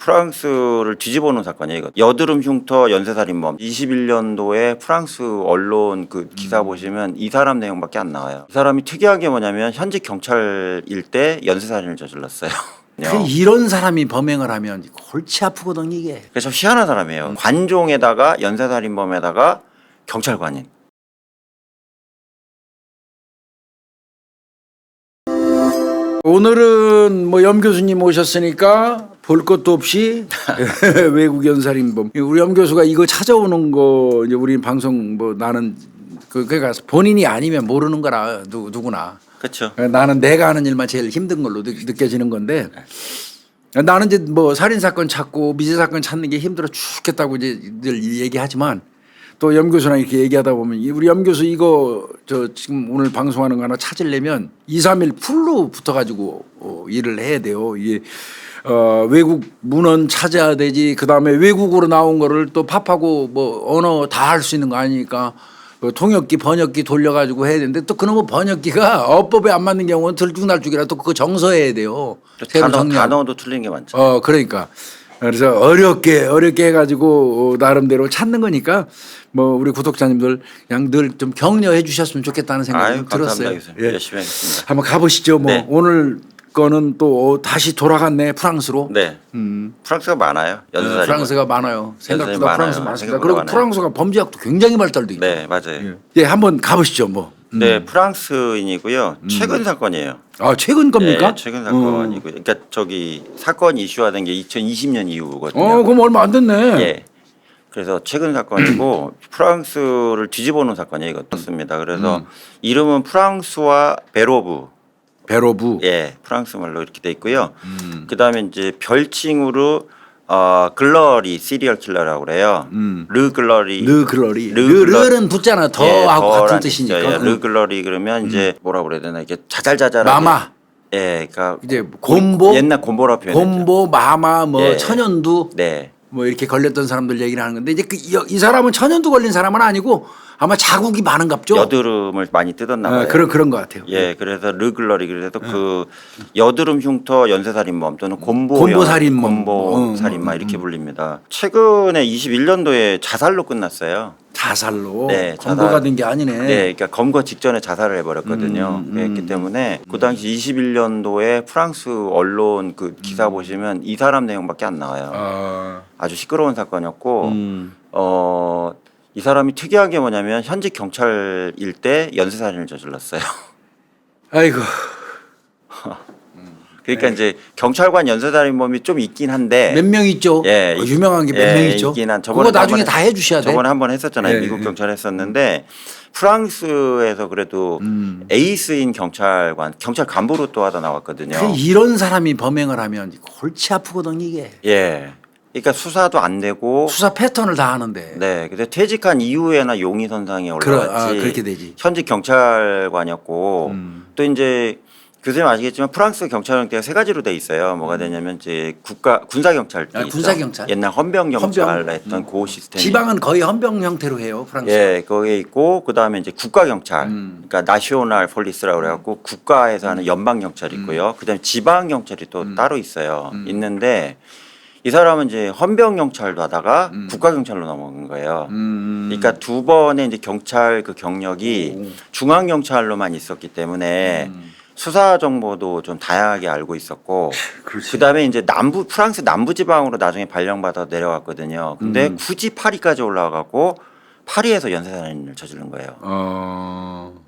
프랑스를 뒤집어 놓은 사건이에요. 이거. 여드름 흉터 연쇄살인범 21년도에 프랑스 언론 그 기사 보시면 이 사람 내용밖에 안 나와요. 이 사람이 특이한 게 뭐냐면 현직 경찰일 때 연쇄살인을 저질렀어요. 이런 사람이 범행을 하면 골치 아프거든 이게. 그래서 희한한 사람이에요. 관종에다가 연쇄살인범에다가 경찰관인. 오늘은 뭐 염 교수님 오셨으니까 볼 것도 없이 외국 연살인범. 우리 염 교수가 이거 찾아오는 거 이제 우리 방송 뭐 나는 그러니까 본인이 아니면 모르는 거라 누구나. 그렇죠. 나는 내가 하는 일만 제일 힘든 걸로 느껴지는 건데 나는 이제 뭐 살인 사건 찾고 미제 사건 찾는 게 힘들어 죽겠다고 이제 늘 얘기하지만 또 염 교수랑 이렇게 얘기하다 보면 우리 염 교수 이거 저 지금 오늘 방송하는 거 하나 찾으려면 2, 3일 풀로 붙어가지고 일을 해야 돼요. 이게 외국 문헌 찾아야 되지. 그 다음에 외국으로 나온 거를 또 팝하고 뭐 언어 다 할 수 있는 거 아니니까 통역기 번역기 돌려가지고 해야 되는데 또 그놈의 번역기가 어법에 안 맞는 경우는 들쭉날쭉이라 또 그거 정서해야 돼요. 단어도 틀린 게 많죠. 그러니까. 그래서 어렵게 해가지고 나름대로 찾는 거니까 뭐 우리 구독자님들 그냥 늘 좀 격려해 주셨으면 좋겠다는 생각이 들었어요. 예. 열심히 하겠습니다. 한번 가보시죠. 뭐 네. 오늘 거는 또 다시 돌아갔네 프랑스로. 네. 프랑스가 많아요. 연쇄살인. 프랑스가 많아요. 생각보다 많아요. 프랑스 많습니다. 생각보다 그리고 많아요. 프랑스가 범죄학도 굉장히 발달돼 있고. 네, 맞아요. 예, 한번 가보시죠. 뭐. 네, 프랑스인이고요. 최근 사건이에요. 아 최근 겁니까? 네, 최근 사건이고요. 그러니까 저기 사건 이슈화된 게 2020년 이후거든요. 그럼 얼마 안 됐네. 예. 그래서 최근 사건이고 프랑스를 뒤집어 놓은 사건이에요. 이것도습니다. 그래서 이름은 프랑스와 베로브. 베로브. 예, 프랑스 말로 이렇게 돼 있고요. 그다음에 이제 별칭으로 글러리 시리얼 킬러라고 그래요. 르 글러리. 르는 붙잖아. 더하고 같은 뜻이니까. 예, 르 글러리 그러면 이제 뭐라 그래야 되나 이게 자잘자잘하게. 마마. 예, 그러니까 이제 곰보. 옛날 곰보라 표현했죠. 곰보, 마마, 뭐 예. 천연두. 네. 뭐 이렇게 걸렸던 사람들 얘기를 하는 건데 이제 이 사람은 천연두 걸린 사람은 아니고 아마 자국이 많은갑죠. 여드름을 많이 뜯었나 봐요. 그런 것 같아요. 예, 그래서 르글러리 그래서 그 여드름 흉터 연쇄살인범 또는 곰보살인범 이렇게 불립니다. 최근에 21년도에 자살로 끝났어요. 자살로. 네, 검거가 된 게 아니네. 네, 그러니까 검거 직전에 자살을 해버렸거든요. 그랬기 때문에 그 당시 21년도에 프랑스 언론 그 기사 보시면 이 사람 내용밖에 안 나와요. 아주 시끄러운 사건이었고 이 사람이 특이한 게 뭐냐면 현직 경찰일 때 연쇄살인을 저질렀어요. 아이고. 그러니까 이제 경찰관 연쇄살인범이 좀 있긴 한데 몇 명 있죠. 예, 유명한 게 몇 명 있죠. 있긴 한 그거 나중에 다 해주셔야 돼. 저번에 한번 했었잖아요. 예, 미국 경찰 했었는데 프랑스에서 그래도 에이스인 경찰 간부로 또 하다 나왔거든요. 이런 사람이 범행을 하면 골치 아프거든 이게. 예. 그러니까 수사도 안 되고 수사 패턴을 다 하는데. 네, 근데 퇴직한 이후에나 용의 선상에 올라왔지. 그렇게 되지. 현직 경찰관이었고 또 이제 교수님 아시겠지만 프랑스 경찰형태가 세 가지로 돼 있어요. 뭐가 되냐면 이제 군사 경찰, 군사 경찰. 옛날 헌병 경찰 했던 그 시스템. 지방은 거의 헌병 형태로 해요, 프랑스. 예, 거기에 있고 그 다음에 이제 국가 경찰, 그러니까 나시오날 폴리스라고 그래갖고 국가에서 하는 연방 경찰이 있고요. 그다음에 지방 경찰이 또 따로 있어요. 있는데. 이 사람은 이제 헌병 경찰도 하다가 국가 경찰로 넘어간 거예요. 그러니까 두 번의 이제 경찰 그 경력이 중앙 경찰로만 있었기 때문에 수사 정보도 좀 다양하게 알고 있었고, 그다음에 이제 프랑스 남부 지방으로 나중에 발령받아 내려왔거든요. 근데 굳이 파리까지 올라가고 파리에서 연쇄살인을 저지른 거예요.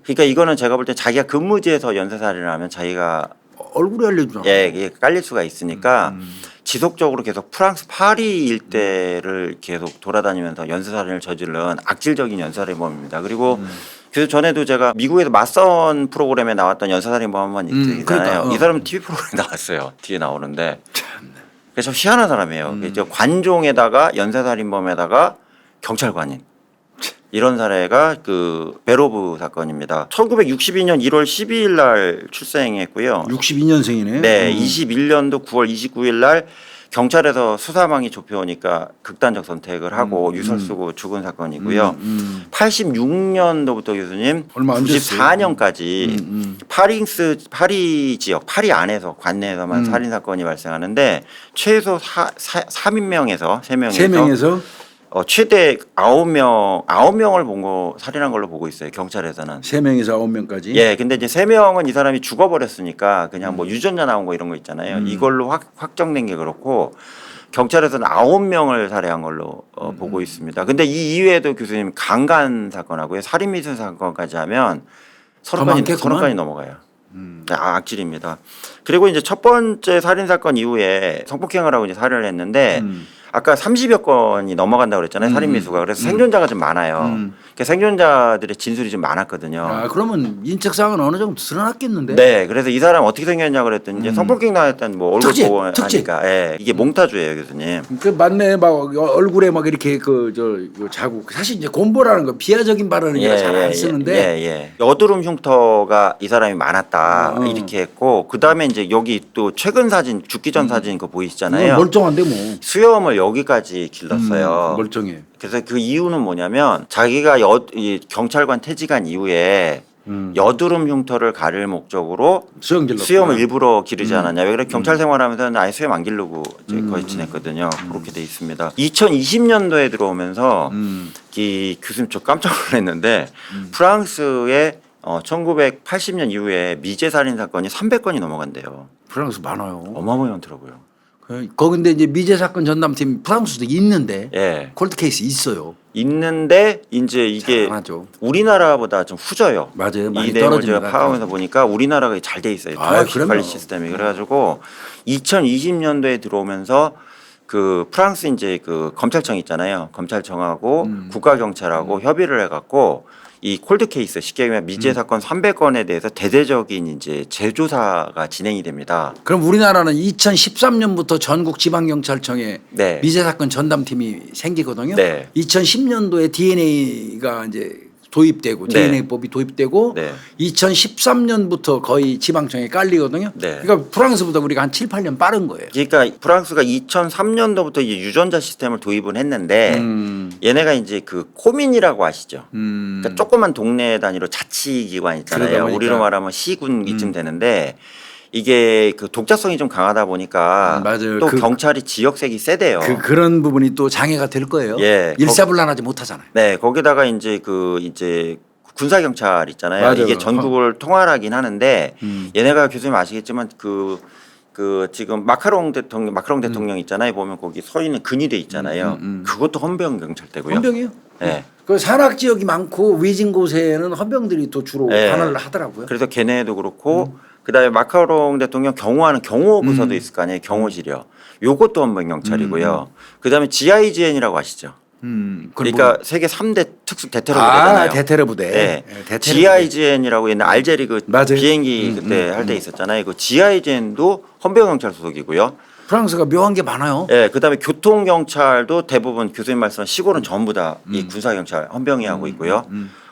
그러니까 이거는 제가 볼 때 자기가 근무지에서 연쇄살인을 하면 자기가 얼굴에 알려주나? 예, 이게 깔릴 수가 있으니까 지속적으로 계속 프랑스 파리 일대를 계속 돌아다니면서 연쇄살인을 저지른 악질적인 연쇄살인범입니다. 그리고 그래서 전에도 제가 미국에서 맞선 프로그램에 나왔던 연쇄살인범 한번 있잖아요. 그러니까, 이 사람은 TV 프로그램에 나왔어요. 뒤에 나오는데. 그래서 희한한 사람이에요. 관종에다가 연쇄살인범에다가 경찰관인. 이런 사례가 그 베로브 사건입니다. 1962년 1월 12일 날 출생했고요. 62년생이네. 네, 21년도 9월 29일 날 경찰에서 수사망이 좁혀오니까 극단적 선택을 하고 유설 쓰고 죽은 사건이고요. 86년도부터 교수님 얼마 안 됐어요. 94년까지 파리 지역 파리 안에서 관내에서만 살인 사건이 발생하는데 최소 3인명에서 3명에서 세 명에서 최대 9명을 본 거 살인한 걸로 보고 있어요. 경찰에서는. 3명에서 9명까지. 예, 근데 이제 3명은 이 사람이 죽어버렸으니까 그냥 뭐 유전자 나온 거 이런 거 있잖아요. 이걸로 확정된 게 그렇고 경찰에서는 9명을 살해한 걸로 보고 있습니다. 근데 이 이외에도 교수님 강간 사건하고요, 살인 미수 사건까지 하면 더 많겠구만. 30건이 넘어가요. 악질입니다. 그리고 이제 첫 번째 살인 사건 이후에 성폭행을 하고 이제 살해를 했는데 아까 30여 건이 넘어간다고 그랬잖아요. 살인 미수가. 그래서 생존자가 좀 많아요. 그러니까 생존자들의 진술이 좀 많았거든요. 아, 그러면 인적사항은 어느 정도 드러났겠는데. 네, 그래서 이 사람 어떻게 생겼냐 그랬더니 이제 성폭행 당했던 뭐 얼굴 특집, 보고 특집. 하니까 예, 이게 몽타주예요, 교수님. 그 맞네, 막 얼굴에 막 이렇게 요 자국. 사실 이제 곰보라는 거 비하적인 발언이니까 잘 안 쓰는데. 예. 여드름 흉터가 이 사람이 많았다 이렇게 했고 그 다음에 이제 여기 또 최근 사진, 죽기 전 사진 그거 보이시잖아요. 멀쩡한데 뭐. 수염을 여기까지 길렀어요. 멀쩡해. 그래서 그 이유는 뭐냐면 자기가 이 경찰관 퇴직한 이후에 여드름 흉터를 가릴 목적으로 수염을 일부러 기르지 않았냐. 왜 그래? 경찰 생활하면서는 아예 수염 안 기르고 이제 거의 지냈거든요. 그렇게 돼 있습니다. 2020년도에 들어오면서 이 교수님 저 깜짝 놀랐는데 프랑스의 1980년 이후에 미제 살인 사건이 300건이 넘어간대요. 프랑스 많아요. 어마어마하더라고요. 거긴데 이제 미제 사건 전담팀 프랑스도 있는데 예. 콜드 케이스 있어요. 있는데 이제 이게 잘 안 하죠. 우리나라보다 좀 후져요. 맞아요. 많이 이 내용을 제가 떨어집니다. 파악하면서 보니까 우리나라가 잘 돼 있어요. 아, 통합식 그럼요. 관리 시스템이. 그래가지고 2020년도에 들어오면서 그 프랑스 이제 그 검찰청 있잖아요. 검찰청하고 국가경찰하고 협의를 해갖고 이 콜드 케이스 쉽게 얘기하면 미제 사건 300건에 대해서 대대적인 이제 재조사가 진행이 됩니다. 그럼 우리나라는 2013년부터 전국 지방경찰청에 네. 미제 사건 전담팀이 생기거든요. 네. 2010년도에 DNA가 이제 도입되고 네. DNA법이 도입되고 네. 2013년부터 거의 지방청에 깔리거든요. 네. 그러니까 프랑스보다 우리가 한 7, 8년 빠른 거예요. 그러니까 프랑스가 2003년도부터 이제 유전자 시스템을 도입을 했는데 얘네가 이제 그 코민이라고 아시죠? 그러니까 조그만 동네 단위로 자치기관 그러다 있잖아요. 보니까. 우리로 말하면 시군이쯤 되는데 이게 그 독자성이 좀 강하다 보니까 맞아요. 또 경찰이 지역색이 세대요. 그런 부분이 또 장애가 될 거예요. 예. 일사불란하지 못하잖아요. 네, 거기다가 이제 군사 경찰 있잖아요. 맞아요. 이게 전국을 통할하긴 하는데 얘네가 교수님 아시겠지만 그 지금 마크롱 대통령 있잖아요. 보면 거기 서 있는 근위대 있잖아요. 그것도 헌병 경찰대고요. 헌병이요? 네. 그 산악 지역이 많고 위진 곳에는 헌병들이 또 주로 네. 관할을 하더라고요. 그래서 걔네도 그렇고 그다음에 마크롱 대통령 경호하는 경호 부서도 있을 거 아니에요. 경호실이요. 요것도 헌병 경찰이고요. 그다음에 GIGN이라고 아시죠? 그러니까 세계 3대 특수 대테러 부대잖아요. 대테러 부대. 네. 대테러 GIGN이라고 옛날 알제리 그 맞아요. 비행기 그때 할 때 있었잖아요. 그 GIGN도 헌병 경찰 소속이고요. 프랑스가 묘한 게 많아요. 예, 그다음에 교통 경찰도 대부분 교수님 말씀한 시골은 전부 다 이 군사 경찰 헌병이 하고 있고요.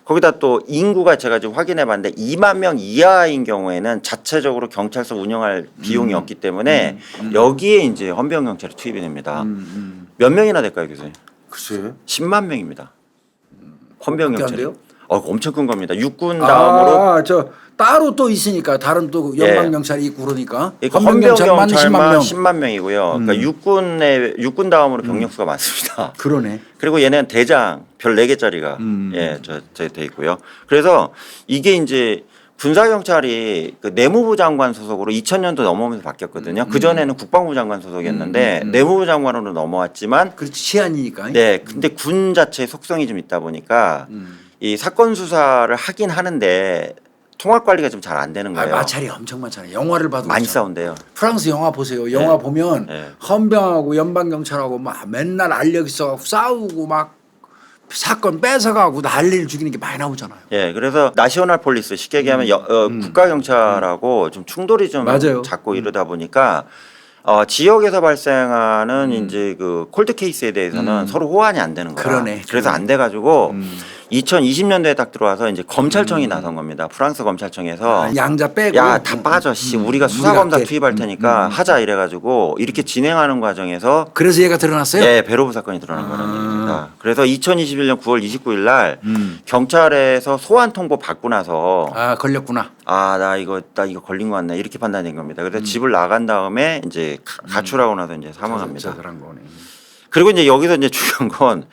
거기다 또 인구가 제가 지금 확인해 봤는데 2만 명 이하인 경우에는 자체적으로 경찰서 운영할 비용이 없기 때문에 여기에 이제 헌병 경찰이 투입이 됩니다. 몇 명이나 될까요, 교수님? 글쎄요. 10만 명입니다. 헌병 그렇게 경찰이. 한대요? 엄청 큰 겁니다. 육군 다음으로 저 따로 또 있으니까 다른 또 연방 경찰이 있고 그러니까 그러니까 헌병 경찰만 10만 명. 10만 명이고요. 그러니까 육군 다음으로 병력 수가 많습니다. 그러네. 그리고 얘는 대장 별 4개짜리가 돼 있고요. 그래서 이게 이제 군사 경찰이 그 내무부 장관 소속으로 2000년도 넘어오면서 바뀌었거든요. 그 전에는 국방부 장관 소속이었는데 내무부 장관으로 넘어왔지만 그렇지 치안이니까. 네, 근데 군 자체의 속성이 좀 있다 보니까 이 사건 수사를 하긴 하는데 통합 관리가 좀 잘 안 되는 거예요. 마찰이 엄청 많잖아요. 영화를 봐도 많이 그렇잖아요. 싸운대요. 프랑스 영화 보세요. 영화 보면 네. 헌병하고 연방 경찰하고 막 맨날 알력 있어갖고 싸우고 막 사건 뺏어가고 난리를 죽이는 게 많이 나오잖아요. 예, 그래서 나시오날 폴리스 쉽게 얘기하면 국가 경찰하고 좀 충돌이 좀 맞아요. 잦고 이러다 보니까 지역에서 발생하는 이제 그 콜드 케이스에 대해서는 서로 호환이 안 되는 거라. 그러네. 그래서 안 돼 가지고 2020년도에 딱 들어와서 이제 검찰청이 나선 겁니다. 프랑스 검찰청에서 양자 빼고 야 다 빠져 씨 우리가 수사검사 우리가 투입할 테니까 하자 이래가지고 이렇게 진행하는 과정에서 그래서 얘가 드러났어요? 예 베로브 사건이 드러난 거라는 얘기입니다. 그래서 2021년 9월 29일 날 경찰에서 소환 통보 받고 나서 아 걸렸구나. 아 나 이거 걸린 거 같네 이렇게 판단된 겁니다. 그래서 집을 나간 다음에 이제 가출하고 나서 이제 사망합니다. 자살한 거네. 그리고 이제 여기서 이제 중요한 건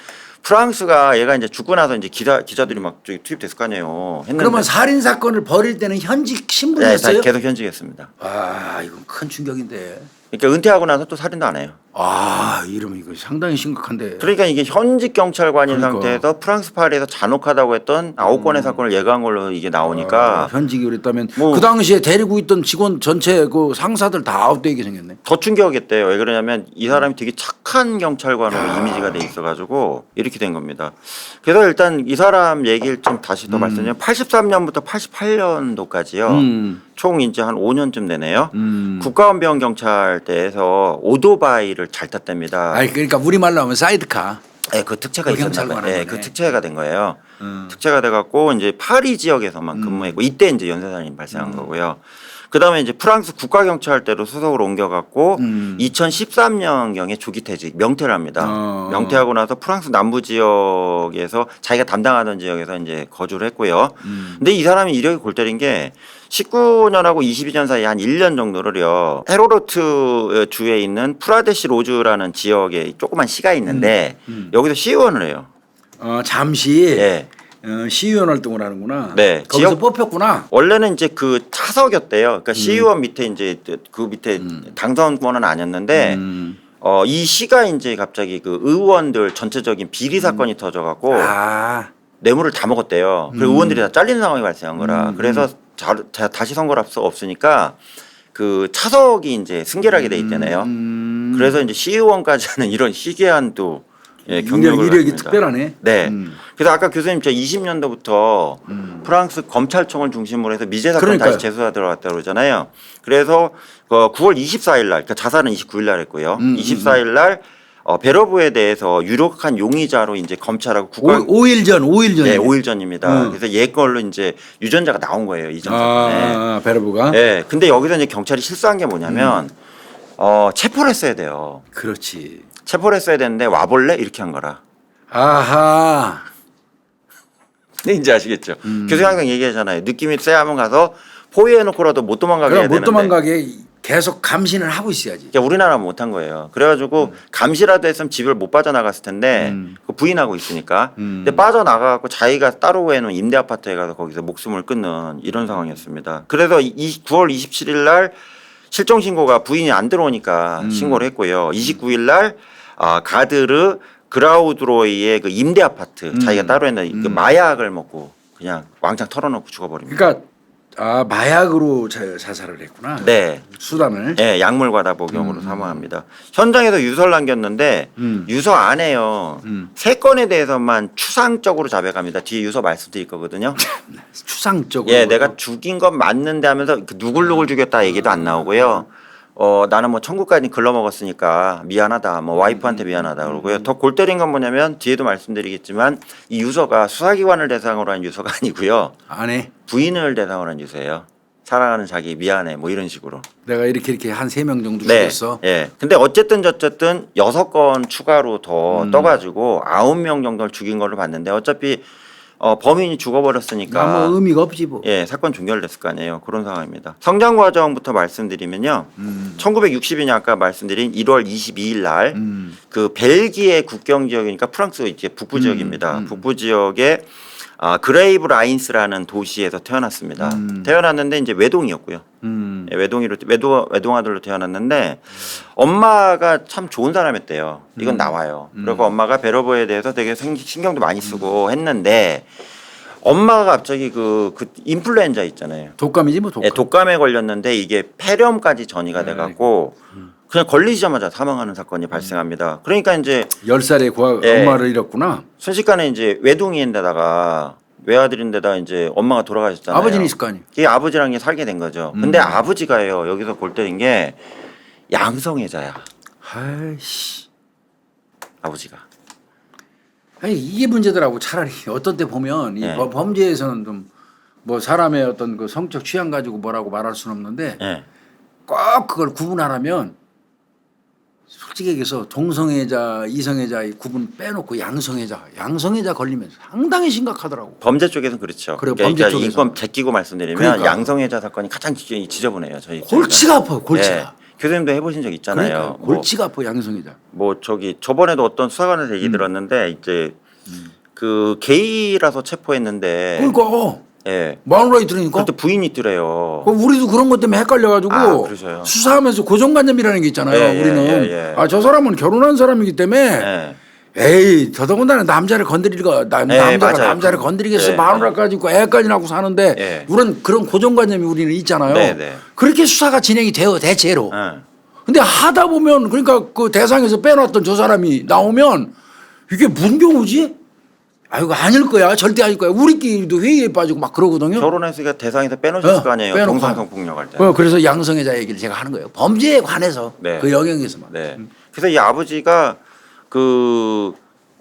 프랑스가 얘가 이제 죽고 나서 이제 기자들이 막 저기 투입됐을 거 아니에요. 했는데 그러면 살인 사건을 벌일 때는 현직 네, 다 신분이었어요? 계속 현직했습니다. 아 이건 큰 충격인데. 그러니까 은퇴하고 나서 또 살인도 안 해요. 아 이러면 이거 상당히 심각한데. 그러니까 이게 현직 경찰관인 그러니까. 상태에서 프랑스 파리에서 잔혹하다고 했던 9건의 사건을 예고한 걸로 이게 나오니까 현직이 그랬다면 뭐- 그 당시에 데리고 있던 직원 전체 그 상사들 다 아웃되게 생겼네. 더 충격했대요. 왜 그러냐면 이 사람이 되게 착한 경찰관으로 이미지가 돼 있어가지고 이렇게 된 겁니다. 그래서 일단 이 사람 얘기를 좀 다시 더 말씀드리면 83년부터 88년도까지요. 총 이제 한 5년쯤 되네요. 국가원병 경찰대에서 오토바이를 잘 탔답니다. 아니 그러니까 우리 말로 하면 사이드카. 네, 그 특채가 그 있었나 경찰관을 봐요. 네, 하네. 그 특채가 된 거예요. 특채가 돼갖고 이제 파리 지역에서만 근무했고 이때 이제 연쇄살인이 발생한 거고요. 그다음에 이제 프랑스 국가경찰대로 수속으로 옮겨갔고 2013년경에 조기퇴직 명퇴를 합니다. 명퇴하고 나서 프랑스 남부 지역에서 자기가 담당하던 지역에서 이제 거주를 했고요. 근데 이 사람이 이력이 골 때린 게 19년하고 22년 사이에 한 1년 정도를요. 헤로로트 주에 있는 프라데시 로즈라는 지역에 조그만 시가 있는데 여기서 시의원을 해요. 잠시 예. 시의원 활동을 하는구나. 네, 거기서 지역- 뽑혔구나. 원래는 이제 그 차석이었대요. 그러니까 시의원 밑에 이제 그 밑에 당선권은 아니었는데 이 시가 이제 갑자기 그 의원들 전체적인 비리 사건이 터져갖고 아 뇌물을 다 먹었대요. 그리고 의원들이 다 잘리는 상황이 발생한 거라. 그래서 다시 선거를 할 수 없으니까 그 차석이 이제 승계하게 돼 있잖아요. 그래서 이제 시의원까지 하는 이런 희귀한 또 예, 경력을 이력이 갖습니다. 특별하네. 네. 그래서 아까 교수님 제가 20년도부터 프랑스 검찰청을 중심으로 해서 미제 사건 그러니까요. 다시 재수사 들어갔다고 그러잖아요. 그래서 9월 24일 날, 그러니까 자살은 29일 날 했고요. 24일 날 베러브에 대해서 유력한 용의자로 이제 검찰하고 국가 5일 전. 네, 5일 전입니다. 그래서 얘 걸로 이제 유전자가 나온 거예요. 이전 사건에. 베르브가. 네. 근데 여기서 이제 경찰이 실수한 게 뭐냐면 체포를 했어야 돼요. 그렇지. 체포를 했어야 되는데 와볼래? 이렇게 한 거라. 아하. 네, 이제 아시겠죠. 교수님 항상 얘기하잖아요. 느낌이 쎄하면 가서 포위해놓고라도 못 도망가게 해야 그럼 못 되는데. 도망가게 계속 감시를 하고 있어야지. 그러니까 우리나라는 못한 거예요. 그래가지고 감시라도 했으면 집을 못 빠져나갔을 텐데 그 부인하고 있으니까. 근데 빠져나가갖고 자기가 따로 해놓은 임대 아파트에 가서 거기서 목숨을 끊는 이런 상황이었습니다. 그래서 9월 27일 날 실종 신고가 부인이 안 들어오니까 신고를 했고요. 29일 날 가드르 그라우드로이의 그 임대 아파트 자기가 따로 했는 그 마약을 먹고 그냥 왕창 털어놓고 죽어버립니다. 그러니까 마약으로 자살을 했구나. 네. 수단을. 네, 약물 과다 복용으로 사망합니다. 현장에서 유서를 남겼는데 유서 안에요. 3건에 대해서만 추상적으로 자백합니다. 뒤에 유서 말씀드릴 거거든요. 추상적으로. 예, 내가 죽인 건 맞는데 하면서 그 누굴 죽였다 얘기도 안 나오고요. 나는 뭐 천국까지 글러먹었으니까 미안하다. 뭐 와이프한테 미안하다 그러고요. 더 골 때린 건 뭐냐면 뒤에도 말씀드리겠지만 이 유서가 수사기관을 대상으로 한 유서가 아니고요. 안 해. 부인을 대상으로 한 유서예요. 사랑하는 자기 미안해 뭐 이런 식으로. 내가 이렇게 한 3명 정도 네. 죽였어. 예. 근데 어쨌든 6건 추가로 더 떠가지고 9명 정도를 죽인 걸로 봤는데 어차피 범인이 죽어버렸으니까 아무 의미가 없지 뭐. 예, 사건 종결됐을 거 아니에요. 그런 상황입니다. 성장 과정부터 말씀드리면요. 1962년 아까 말씀드린 1월 22일 날 그 벨기에 국경 지역이니까 프랑스 이제 북부 지역입니다. 북부 지역에 그레이브 라인스라는 도시에서 태어났습니다. 태어났는데 이제 외동이었고요. 예, 외동 아들로 태어났는데 엄마가 참 좋은 사람이었대요. 이건 나와요. 그리고 엄마가 베러버에 대해서 되게 신경도 많이 쓰고 했는데 엄마가 갑자기 그 인플루엔자 있잖아요. 독감이지 뭐 독감. 예, 독감에 걸렸는데 이게 폐렴까지 전이가 돼갖고 그냥 걸리자마자 사망하는 사건이 발생합니다. 그러니까 이제 10살에 예. 엄마를 잃었구나. 순식간에 이제 외동인데다가 외아들인데다 이제 엄마가 돌아가셨잖아요. 아버지는 있을 거 아니에요. 이 아버지랑 살게 된 거죠. 근데 아버지가요 여기서 골 때린 게 양성애자야. 아이씨. 아버지가. 아니 이게 문제더라고. 차라리 어떤 때 보면 이 예. 범죄에서는 좀 뭐 사람의 어떤 그 성적 취향 가지고 뭐라고 말할 수는 없는데 예. 꼭 그걸 구분하라면 솔직히 얘기해서 동성애자, 이성애자의 구분 빼놓고 양성애자 걸리면 상당히 심각하더라고. 범죄 쪽에서는 그렇죠. 그래요, 그러니까 범죄 쪽에서. 인권 제끼고 말씀드리면 그러니까. 양성애자 사건이 가장 지저분해요. 저희 골치가 아파요. 골치가. 예. 교수님도 해보신 적 있잖아요. 그러니까 골치가 아파 양성애자. 뭐 저기 저번에도 어떤 수사관에서 얘기 들었는데 이제 그 게이라서 체포했는데 그러니까 예. 마누라이 들으니까 그때 부인이 있더래요. 우리도 그런 것 때문에 헷갈려가지고 아, 그러셔요. 수사하면서 고정관념이라는 게 있잖아요. 예, 예, 우리는 예, 예. 아 저 사람은 결혼한 사람이기 때문에 예. 에이 더더군다나 남자를 건드리가 남자가 맞아요. 남자를 건드리겠어 예, 마누라까지 있고 애까지 낳고 사는데 예. 우리는 그런 고정관념이 우리는 있잖아요. 네, 네. 그렇게 수사가 진행이 돼요 대체로. 예. 근데 하다 보면 그러니까 그 대상에서 빼놨던 저 사람이 나오면 이게 무슨 경우지? 아이고 아닐 거야 절대 아닐 거야. 우리끼리도 회의에 빠지고 막 그러거든요. 결혼했으니까 대상에서 빼놓으셨을 거 아니에요. 빼놓고 동성성 폭력할 때. 그래서 양성애자 얘기를 제가 하는 거예요. 범죄에 관해서 네. 그 영역에서만. 네. 그래서 이 아버지가 그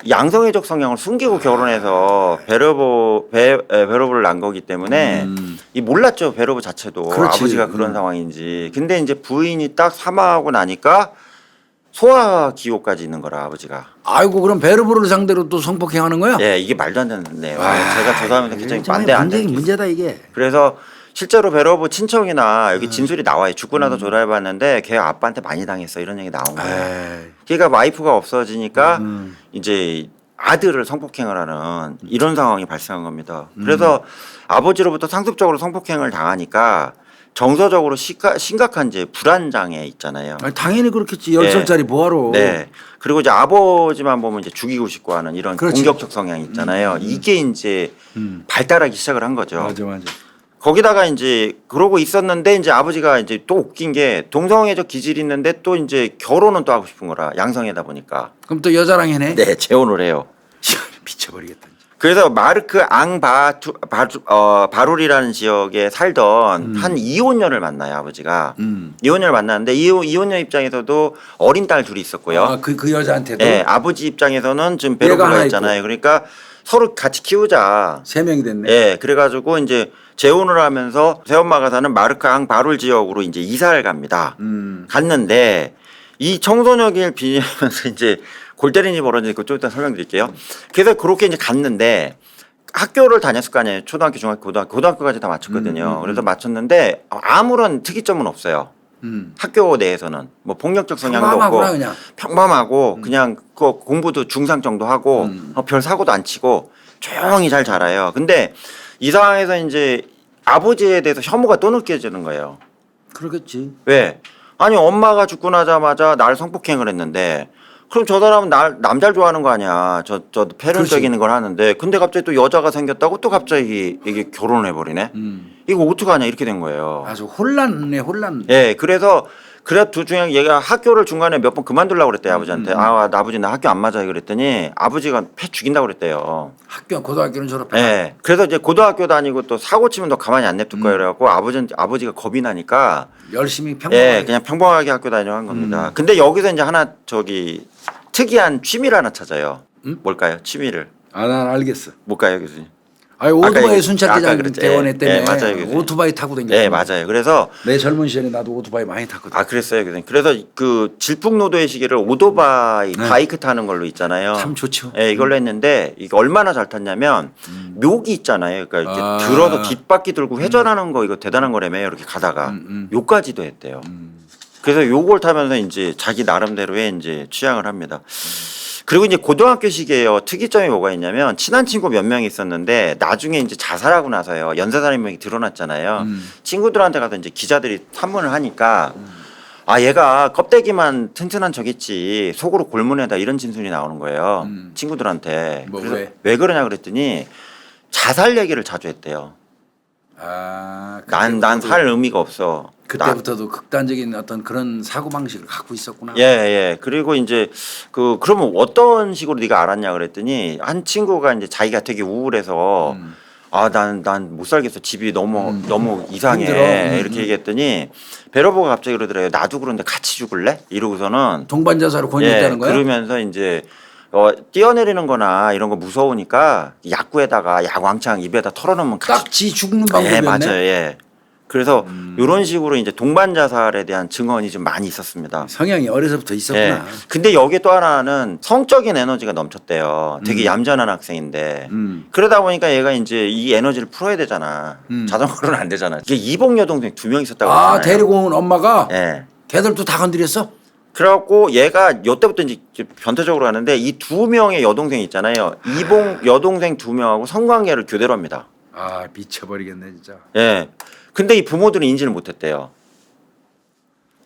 양성애적 성향을 숨기고 결혼해서 베러브를 낳은 거기 때문에 이 몰랐죠. 베러브 자체도 그렇지. 아버지가 그런 상황인지. 근데 이제 부인이 딱 사망하고 나니까 소아 기호까지 있는 거라 아버지가. 아이고 그럼 베르브를 상대로 또 성폭행하는 거야? 예, 이게 말도 안 되는 내용. 제가 죄송합니다. 굉장히 일종의 반대 안 되는. 문제다 이게. 그래서 실제로 베러브 친척이나 여기 진술이 나와요. 죽고 나서 조사해봤는데 걔 아빠한테 많이 당했어 이런 얘기 나온 거예요. 에이. 걔가 와이프가 없어지니까 이제 아들을 성폭행을 하는 이런 상황이 발생한 겁니다. 그래서 아버지로부터 상습적으로 성폭행을 당하니까 정서적으로 심각한 이제 불안장애 있잖아요. 아니, 당연히 그렇겠지. 10살짜리 뭐하러. 네. 그리고 이제 아버지만 보면 이제 죽이고 싶고 하는 이런 그렇지. 공격적 성향이 있잖아요. 이게 이제 발달하기 시작을 한 거죠. 맞아. 거기다가 이제 그러고 있었는데 이제 아버지가 이제 또 웃긴 게 동성애적 기질이 있는데 또 이제 결혼은 또 하고 싶은 거라 양성애다 보니까. 그럼 또 여자랑 해네? 네, 재혼을 해요. 미쳐버리겠다. 그래서 마르크 바룰이라는 지역에 살던 한 이혼녀를 만나요 아버지가. 이혼녀를 만났는데 이혼녀 입장에서도 어린 딸 둘이 있었고요. 아, 그 여자한테도? 네, 아버지 입장에서는 지금 얘가 베러브가 하나 있잖아요. 그러니까 서로 같이 키우자. 3명이 됐네. 예, 그래가지고 이제 재혼을 하면서 새엄마가 사는 마르크 바룰 지역으로 이제 이사를 갑니다. 갔는데 이 청소년을 비리면서 이제 골 때리니 벌어지니까 좀 이따 설명드릴게요. 그래서 그렇게 이제 갔는데 학교를 다녔을 거 아니에요. 초등학교, 중학교, 고등학교까지 다 마쳤거든요. 그래서 마쳤는데 아무런 특이점은 없어요. 학교 내에서는 뭐 폭력적 성향도 없고 평범하구나, 그냥. 평범하고 그냥 그 공부도 중상 정도 하고 별 사고도 안 치고 조용히 잘 자라요. 근데 이 상황에서 이제 아버지에 대해서 혐오가 또 느껴지는 거예요. 그러겠지. 왜? 아니 엄마가 죽고 나자마자 날 성폭행을 했는데 그럼 저 사람은 남자를 좋아하는 거 아니야. 저 패륜적인 걸 하는데 근데 갑자기 또 여자가 생겼다고 또 갑자기 이게 결혼을 해버리네. 이거 어떡하냐 이렇게 된 거예요. 아주 혼란네 혼란. 예, 그래서 둘 중에 얘가 학교를 중간에 몇 번 그만두려고 그랬대요 아버지한테. 아버지 나 학교 안 맞아 그랬더니 아버지가 패 죽인다고 그랬대요. 고등학교는 졸업해. 예. 그래서 이제 고등학교 다니고 또 사고 치면 너 가만히 안 냅둘 거야 그래갖고 아버지가 겁이 나니까 열심히 평범하게. 예, 그냥 평범하게 학교 다니려고 한 겁니다. 근데 여기서 이제 하나 특이한 취미를 하나 찾아요. 뭘까요? 취미를. 아, 난 알겠어. 뭘까요, 교수님? 아니 아까 오토바이 얘기- 순찰대장 아까 그랬죠. 대원회 때문에 예, 맞아요, 교수님. 오토바이 타고 다녔어. 네, 맞아요. 그래서 내 젊은 시절에 나도 오토바이 많이 탔거든. 아 그랬어요, 교수님. 그래서 그 질풍노도의 시기를 오토바이 바이크 타는 걸로 있잖아요. 참 좋죠. 예, 이걸로 했는데 이게 얼마나 잘 탔냐면 묘기 있잖아요. 그러니까 이렇게 들어서 뒷바퀴 들고 회전하는 거 이거 대단한 거라며요. 이렇게 가다가 요까지도 했대요. 그래서 요걸 타면서 이제 자기 나름대로의 이제 취향을 합니다. 그리고 이제 고등학교 시기에요. 특이점이 뭐가 있냐면 친한 친구 몇 명이 있었는데 나중에 이제 자살하고 나서요. 연쇄살인명이 드러났잖아요. 친구들한테 가서 이제 기자들이 탐문을 하니까 아 얘가 껍데기만 튼튼한 척했지 속으로 골문에다 이런 진술이 나오는 거예요. 친구들한테. 뭐 그래서 왜? 왜 그러냐 그랬더니 자살 얘기를 자주 했대요. 아, 난 살 의미가 없어. 그때부터도 극단적인 어떤 그런 사고 방식을 갖고 있었구나. 예, 예. 그리고 이제 그러면 어떤 식으로 네가 알았냐 그랬더니 한 친구가 이제 자기가 되게 우울해서 아, 난 못 살겠어. 집이 너무 이상해. 힘들어. 이렇게 얘기했더니 베러버가 갑자기 그러더래요. 나도 그런데 같이 죽을래? 이러고서는 동반 자살을 권유했다는 거야? 그러면서 이제 뛰어내리는 거나 이런 거 무서우니까 약구에다가 약왕창 입에다 털어놓으면 같이 딱지 죽는 예, 방법이었네. 맞아요. 예. 그래서 이런 식으로 이제 동반 자살에 대한 증언이 좀 많이 있었습니다. 성향이 어려서부터 예. 있었구나. 근데 여기에 또 하나는 성적인 에너지가 넘쳤대요. 되게 얌전한 학생인데. 음. 그러다 보니까 얘가 이제 이 에너지를 풀어야 되잖아. 자전거로는 안 되잖아. 이게 이복 여동생 2명 있었다고 아, 했잖아요. 데리고 온 엄마가 예. 걔들도 다 건드렸어? 그래갖고 얘가 요때부터 이제 변태적으로 하는데 이 2명의 여동생 있잖아요. 이복 여동생 2명하고 성관계를 교대로 합니다. 아, 미쳐버리겠네 진짜. 예. 근데 이 부모들은 인지를 못했대요.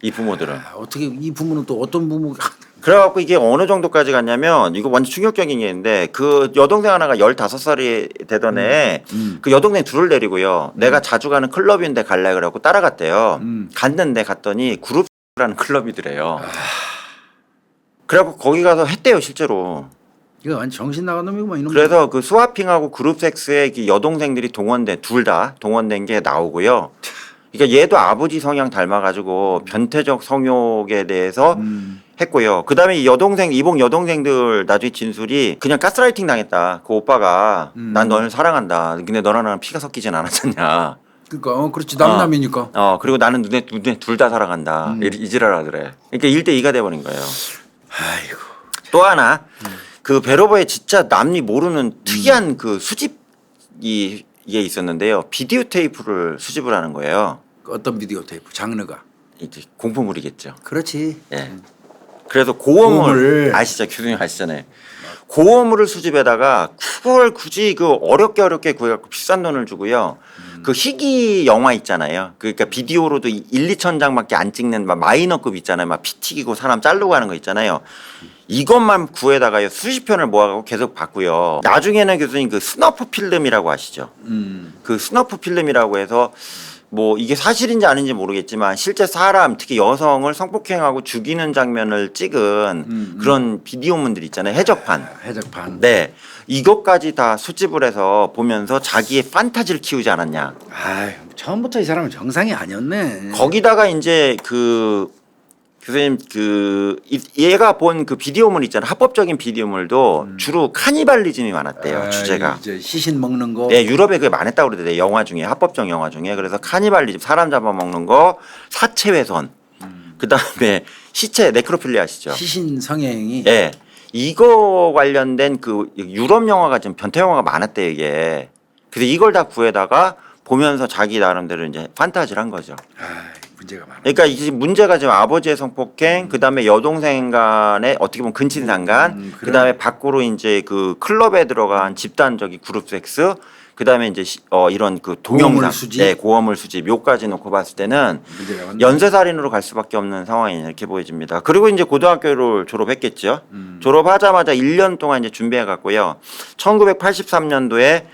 이 부모들은. 아, 어떻게 이 부모는 또 어떤 부모가 그래갖고 이게 어느 정도까지 갔냐면 이거 완전 충격적인 게 있는데 그 여동생 하나가 15살이 되던 애 그 여동생 둘을 데리고요. 내가 자주 가는 클럽인데 갈래 그래갖고 따라갔대요. 갔는데 갔더니 그룹라는 클럽이더래요. 그래갖고 거기 가서 했대요 실제로. 이거 완전 정신 나간 놈이구만 이놈. 그래서 그 스와핑하고 그룹 섹스에 그 여동생들이 동원된 둘 다 동원된 게 나오고요. 그러니까 얘도 아버지 성향 닮아가지고 변태적 성욕에 대해서 했고요. 그다음에 이 여동생 이복 여동생들 나중에 진술이 그냥 가스라이팅 당했다. 그 오빠가 난 너를 사랑한다. 근데 너랑 나랑 피가 섞이진 않았잖냐. 그러니까 그렇지 남남이니까. 그리고 나는 눈에 둘 다 사랑한다. 이지랄하더래. 그러니까 1대2가 돼버린 거예요. 아이고. 또 하나 그 베로버의 진짜 남이 모르는 특이한 그 수집이 이게 있었는데요. 비디오 테이프를 수집을 하는 거예요. 어떤 비디오 테이프 장르가. 이제 공포물이겠죠. 그렇지. 예. 그래서 고어물 고어물. 아시죠? 교수님 아시잖아요. 고어물을 수집에다가 그걸 굳이 그 어렵게 구해갖고 비싼 돈을 주고요. 그 희귀 영화 있잖아요. 그러니까 비디오로도 1, 2천 장밖에 안 찍는 막 마이너급 있잖아요. 막 피 튀기고 사람 자르고 하는 거 있잖아요. 이것만 구해다가요 수십 편을 모아가고 계속 봤고요. 나중에는 교수님 그 스너프 필름이라고 아시죠? 그 스너프 필름이라고 해서 뭐 이게 사실인지 아닌지 모르겠지만 실제 사람 특히 여성을 성폭행하고 죽이는 장면을 찍은 그런 비디오문들 있잖아요. 해적판. 해적판. 네. 이것까지 다 수집을 해서 보면서 자기의 판타지를 키우지 않았냐. 아이, 처음부터 이 사람은 정상이 아니었네. 거기다가 이제 그 교수님 얘가 본 그 비디오물 있잖아요. 합법적인 비디오물도 주로 카니발리즘이 많았대요. 주제가. 이제 시신 먹는 거. 네, 유럽에 그게 많았다고 그러대요. 영화 중에 합법적 영화 중에. 그래서 카니발리즘 사람 잡아먹는 거, 사체 훼손. 그다음에 시체 네크로필리 아시죠? 시신 성행이. 예. 이거 관련된 그 유럽 영화가 지금 변태 영화가 많았대 이게. 그래서 이걸 다 구해다가 보면서 자기 나름대로 이제 판타지를 한 거죠. 문제가 많아. 그러니까 이게 문제가 지금 아버지의 성폭행, 그다음에 여동생 간의 어떻게 보면 근친상간, 그다음에 밖으로 이제 그 클럽에 들어간 집단적인 그룹 섹스, 그다음에 이제 이런 그 동영상, 고어물 수집. 네, 고어물 수집, 요까지 놓고 봤을 때는 문제가 많네. 연쇄살인으로 갈 수밖에 없는 상황이 이렇게 보여집니다. 그리고 이제 고등학교를 졸업했겠죠. 졸업하자마자 1년 동안 이제 준비해 갔고요. 1983년도에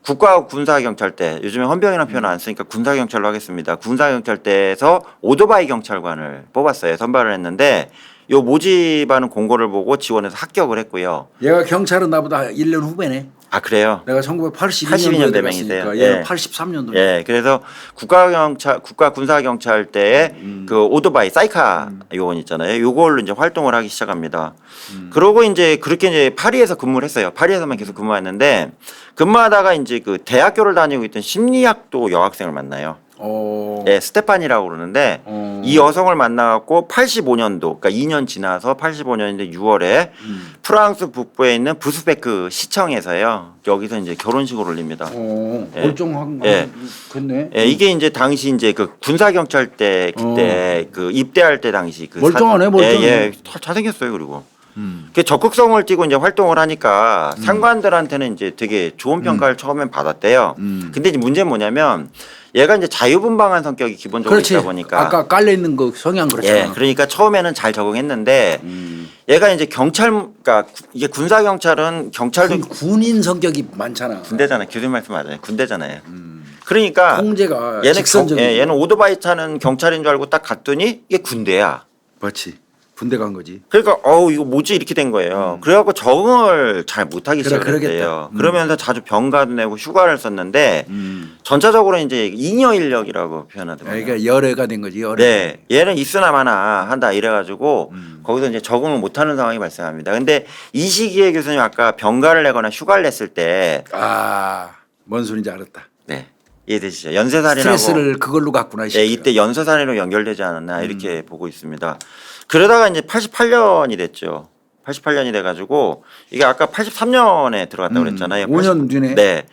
국가군사경찰대, 요즘에 헌병이라는 표현 안 쓰니까 군사경찰로 하겠습니다. 군사경찰대에서 오토바이 경찰관을 뽑았어요. 선발을 했는데 요 모집하는 공고를 보고 지원해서 합격을 했고요. 얘가 경찰은 나보다 1년 후배네. 아 그래요? 내가 1982년도에 82년대 들어갔으니까 맹이세요? 얘는 예. 83년도. 예, 그래서 국가군사경찰대에 그 오토바이 사이카 요원 있잖아요. 요걸로 이제 활동을 하기 시작합니다. 그러고 이제 그렇게 이제 파리에서 근무를 했어요. 파리에서만 계속 근무했는데 근무하다가 이제 그 대학교를 다니고 있던 심리학도 여학생을 만나요. 예, 스테판이라고 그러는데 이 여성을 만나갖고 85년도, 그러니까 2년 지나서 85년인데 6월에 프랑스 북부에 있는 부스베크 시청에서요. 여기서 이제 결혼식을 올립니다. 예. 멀쩡한 거 예. 그렇네. 예, 이게 이제 당시 이제 그 군사경찰대 그때 그 입대할 때 당시 그 멀쩡하네, 멀쩡해. 예, 잘생겼어요. 그리고 그 적극성을 띠고 이제 활동을 하니까 상관들한테는 이제 되게 좋은 평가를 처음엔 받았대요. 근데 이제 문제는 뭐냐면 얘가 이제 자유분방한 성격이 기본적으로 그렇지. 있다 보니까 아까 깔려 있는 거 성향 그렇잖아. 예, 그러니까 처음에는 잘 적응했는데 얘가 이제 그러니까 이게 군사 경찰은 경찰도 군인 성격이 많잖아. 군대잖아요. 교수님 말씀 맞아요. 군대잖아요. 그러니까 통제가 얘는 직선적이고. 얘는 오토바이 타는 경찰인 줄 알고 딱 갔더니 이게 군대야. 그렇지. 군대 간 거지. 그러니까 이거 뭐지 이렇게 된 거예요. 그래갖고 적응을 잘 못하기 시작했대요. 그러면서 자주 병가도 내고 휴가를 썼는데 전체적으로 이제 잉여 인력이라고 표현하더라고요. 그러니까 열애가 된 거지. 열애. 네, 얘는 있으나 마나 한다 이래가지고 거기서 이제 적응을 못하는 상황이 발생합니다. 근데 이 시기에 교수님 아까 병가를 내거나 휴가를 냈을 때, 뭔 소리인지 알았다. 네, 이해되시죠? 연쇄살인하고 스트레스를 그걸로 갖구나. 네, 이때 연쇄살인으로 연결되지 않았나 이렇게 보고 있습니다. 그러다가 이제 88년이 됐죠. 88년이 돼가지고 이게 아까 83년에 들어갔다고 그랬잖아요. 5년 뒤네. 네,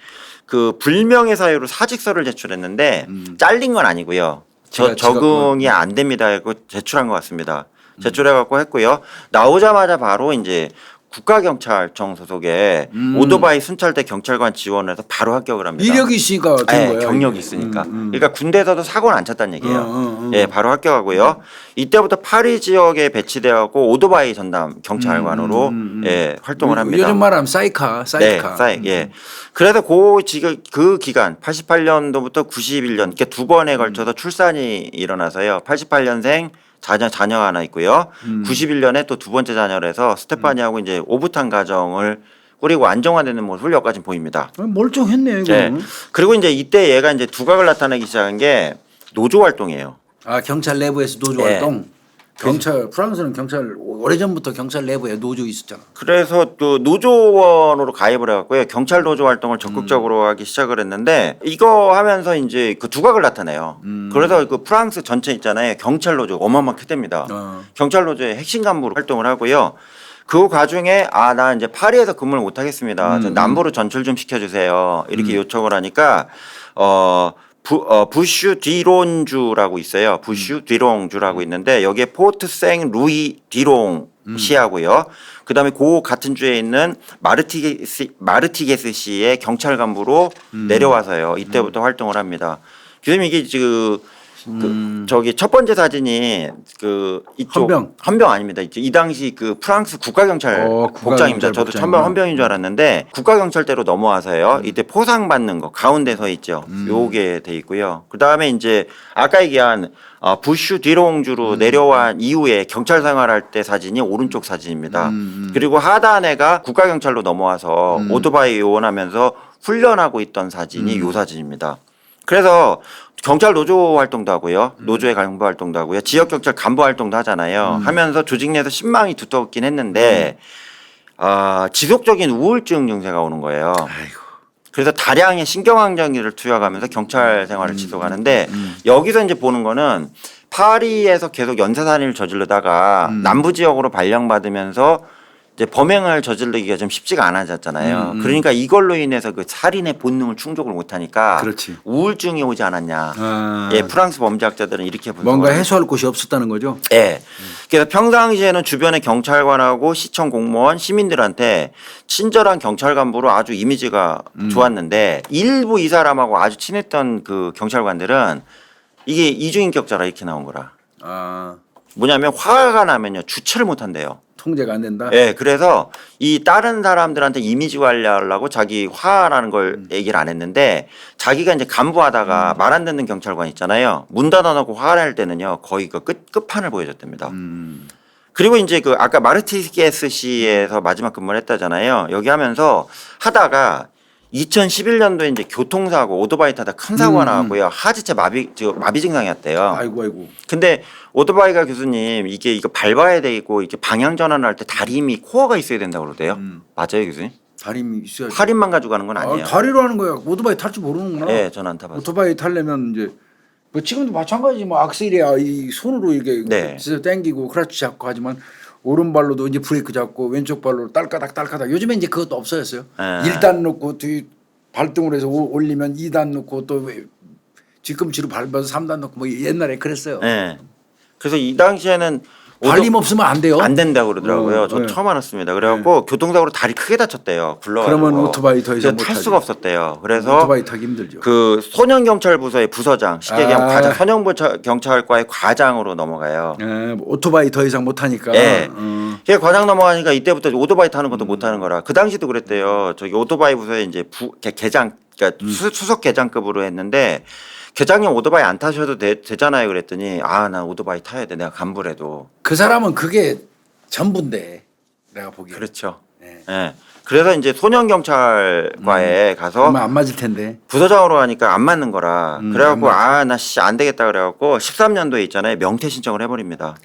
그 불명예 사유로 사직서를 제출했는데 잘린 건 아니고요. 적응이 안 됩니다. 하고 제출한 것 같습니다. 제출해갖고 했고요. 나오자마자 바로 이제 국가경찰청 소속의 오토바이 순찰대 경찰관 지원해서 바로 합격을 합니다. 이력이 있으니까 된 거야. 경력이 있으니까. 그러니까 군대에서도 사고는 안 쳤다는 얘기예요. 예, 바로 합격하고요. 이때부터 파리 지역에 배치되었고 오토바이 전담 경찰관으로 예, 활동을 합니다. 요즘 말하면 사이카. 네, 예. 그래서 그 기간 88년도부터 91년 이렇게 두 번에 걸쳐서 출산이 일어나서요. 88년생 자녀가 하나 있고요. 91년에 또 두 번째 자녀를 해서 스테파니하고 이제 오붓한 가정을 꾸리고 안정화되는 모습을 여기까지 보입니다. 멀쩡했네 이거. 네. 그리고 이제 이때 얘가 이제 두각을 나타내기 시작한 게 노조 활동이에요. 경찰 내부에서 노조 네. 활동. 프랑스는 경찰 오래전부터 경찰 내부에 노조 있었잖아. 그래서 또 노조원으로 가입을 해갖고요. 경찰 노조 활동을 적극적으로 하기 시작을 했는데 이거 하면서 이제 그 두각을 나타내요. 그래서 그 프랑스 전체 있잖아요. 경찰 노조 어마어마하게 됩니다. 경찰 노조의 핵심 간부로 활동을 하고요. 그 과중에 나 이제 파리에서 근무를 못 하겠습니다. 남부로 전출 좀 시켜주세요. 이렇게 요청을 하니까 부슈 디론주라고 있어요. 부슈 디롱주라고 있는데 여기에 포트 생 루이 디롱 시하고요. 그다음에 그 같은 주에 있는 마르티게스 시의 경찰 간부로 내려와서요. 이때부터 활동을 합니다. 교수님 이게 지금 저기 첫 번째 사진이 그 이쪽 헌병 아닙니다. 이 당시 그 프랑스 국가경찰 복장입니다. 저도 처음에 헌병인 줄 알았는데 국가경찰대로 넘어와서요. 이때 포상 받는 거 가운데 서 있죠. 요게 돼 있고요. 그 다음에 이제 아까 얘기한 부슈 디롱주로 내려온 이후에 경찰 생활할 때 사진이 오른쪽 사진입니다. 그리고 하단에가 국가경찰로 넘어와서 오토바이 요원하면서 훈련하고 있던 사진이 요 사진입니다. 그래서 경찰 노조 활동도 하고요. 노조의 간부 활동도 하고요. 지역 경찰 간부 활동도 하잖아요. 하면서 조직 내에서 신망이 두텁긴 했는데 지속적인 우울증 증세가 오는 거예요. 그래서 다량의 신경안정기를 투여하면서 경찰 생활을 지속하는데 여기서 이제 보는 거는 파리에서 계속 연쇄살인을 저지르다가 남부 지역으로 발령받으면서 이제 범행을 저지르기가 좀 쉽지가 않아졌잖아요. 그러니까 이걸로 인해서 그 살인의 본능을 충족을 못하니까 우울증이 오지 않았냐. 예, 프랑스 범죄학자들은 이렇게 분석을 뭔가 해소할 곳이 없었다는 거죠. 예. 그래서 평상시에는 주변의 경찰관하고 시청 공무원, 시민들한테 친절한 경찰 간부로 아주 이미지가 좋았는데 일부 이 사람하고 아주 친했던 그 경찰관들은 이게 이중인격자라 이렇게 나온 거라. 뭐냐면 화가 나면요 주체를 못 한대요. 통제가 안 된다. 예, 그래서 이 다른 사람들한테 이미지 관리하려고 자기 화라는 걸 얘기를 안 했는데 자기가 이제 간부하다가 말 안 듣는 경찰관 있잖아요. 문 닫아놓고 화를 낼 때는요 거의 그 끝판을 보여줬답니다. 그리고 이제 그 아까 마르티게스 시에서 마지막 근무를 했다잖아요. 여기 하면서 하다가 2011년도에 이제 교통사고 오토바이 타다 큰 사고가 나왔고요. 하지체 마비 증상이었대요. 아이고. 근데 오토바이가 교수님 이거 밟아야 되고 이렇게 방향 전환을 할 때 다리 힘이 코어가 있어야 된다고 그러대요. 맞아요, 교수님? 다리 힘이 있어야. 팔힘만 가지고 가는 건 아니에요. 다리로 하는 거야. 오토바이 탈 줄 모르는구나. 네, 저는 안 타봤어요. 오토바이 타려면 이제 뭐 지금도 마찬가지지 뭐 악셀이야 이 손으로 이렇게 당기고 크러치 잡고 하지만 오른발로도 이제 브레이크 잡고 왼쪽 발로 딸까닥 요즘에 이제 그것도 없어졌어요. 1단 놓고 뒤 발등으로 해서 올리면 2단 놓고 또 뒤꿈치로 밟아서 3단 놓고 뭐 옛날에 그랬어요. 네. 그래서 이 당시에는 발림 없으면 안 돼요. 안 된다고 그러더라고요. 저 처음 알았습니다. 그래갖고 교통사고로 다리 크게 다쳤대요. 굴러가지고. 그러면 오토바이 더 이상 탈 수가 없었대요. 그래서 오토바이 타기 힘들죠. 그 소년경찰부서의 부서장, 쉽게 얘기하면 과장, 소년경찰과의 과장으로 넘어가요. 오토바이 더 이상 못 타니까. 네. 걔 과장 넘어가니까 이때부터 오토바이 타는 것도 못 하는 거라. 그 당시도 그랬대요. 저기 오토바이 부서에 이제 계장, 그러니까 수석 계장급으로 했는데 계장님 오토바이 안 타셔도 되잖아요. 그랬더니 난 오토바이 타야 돼. 내가 간부래도. 그 사람은 그게 전부인데 내가 보기에. 그렇죠. 네. 예. 그래서 이제 소년 경찰과에 가서 아마 안 맞을 텐데. 부서장으로 하니까 안 맞는 거라. 그래갖고 안 나 안 되겠다 그래갖고 13년도에 있잖아요. 명퇴 신청을 해버립니다.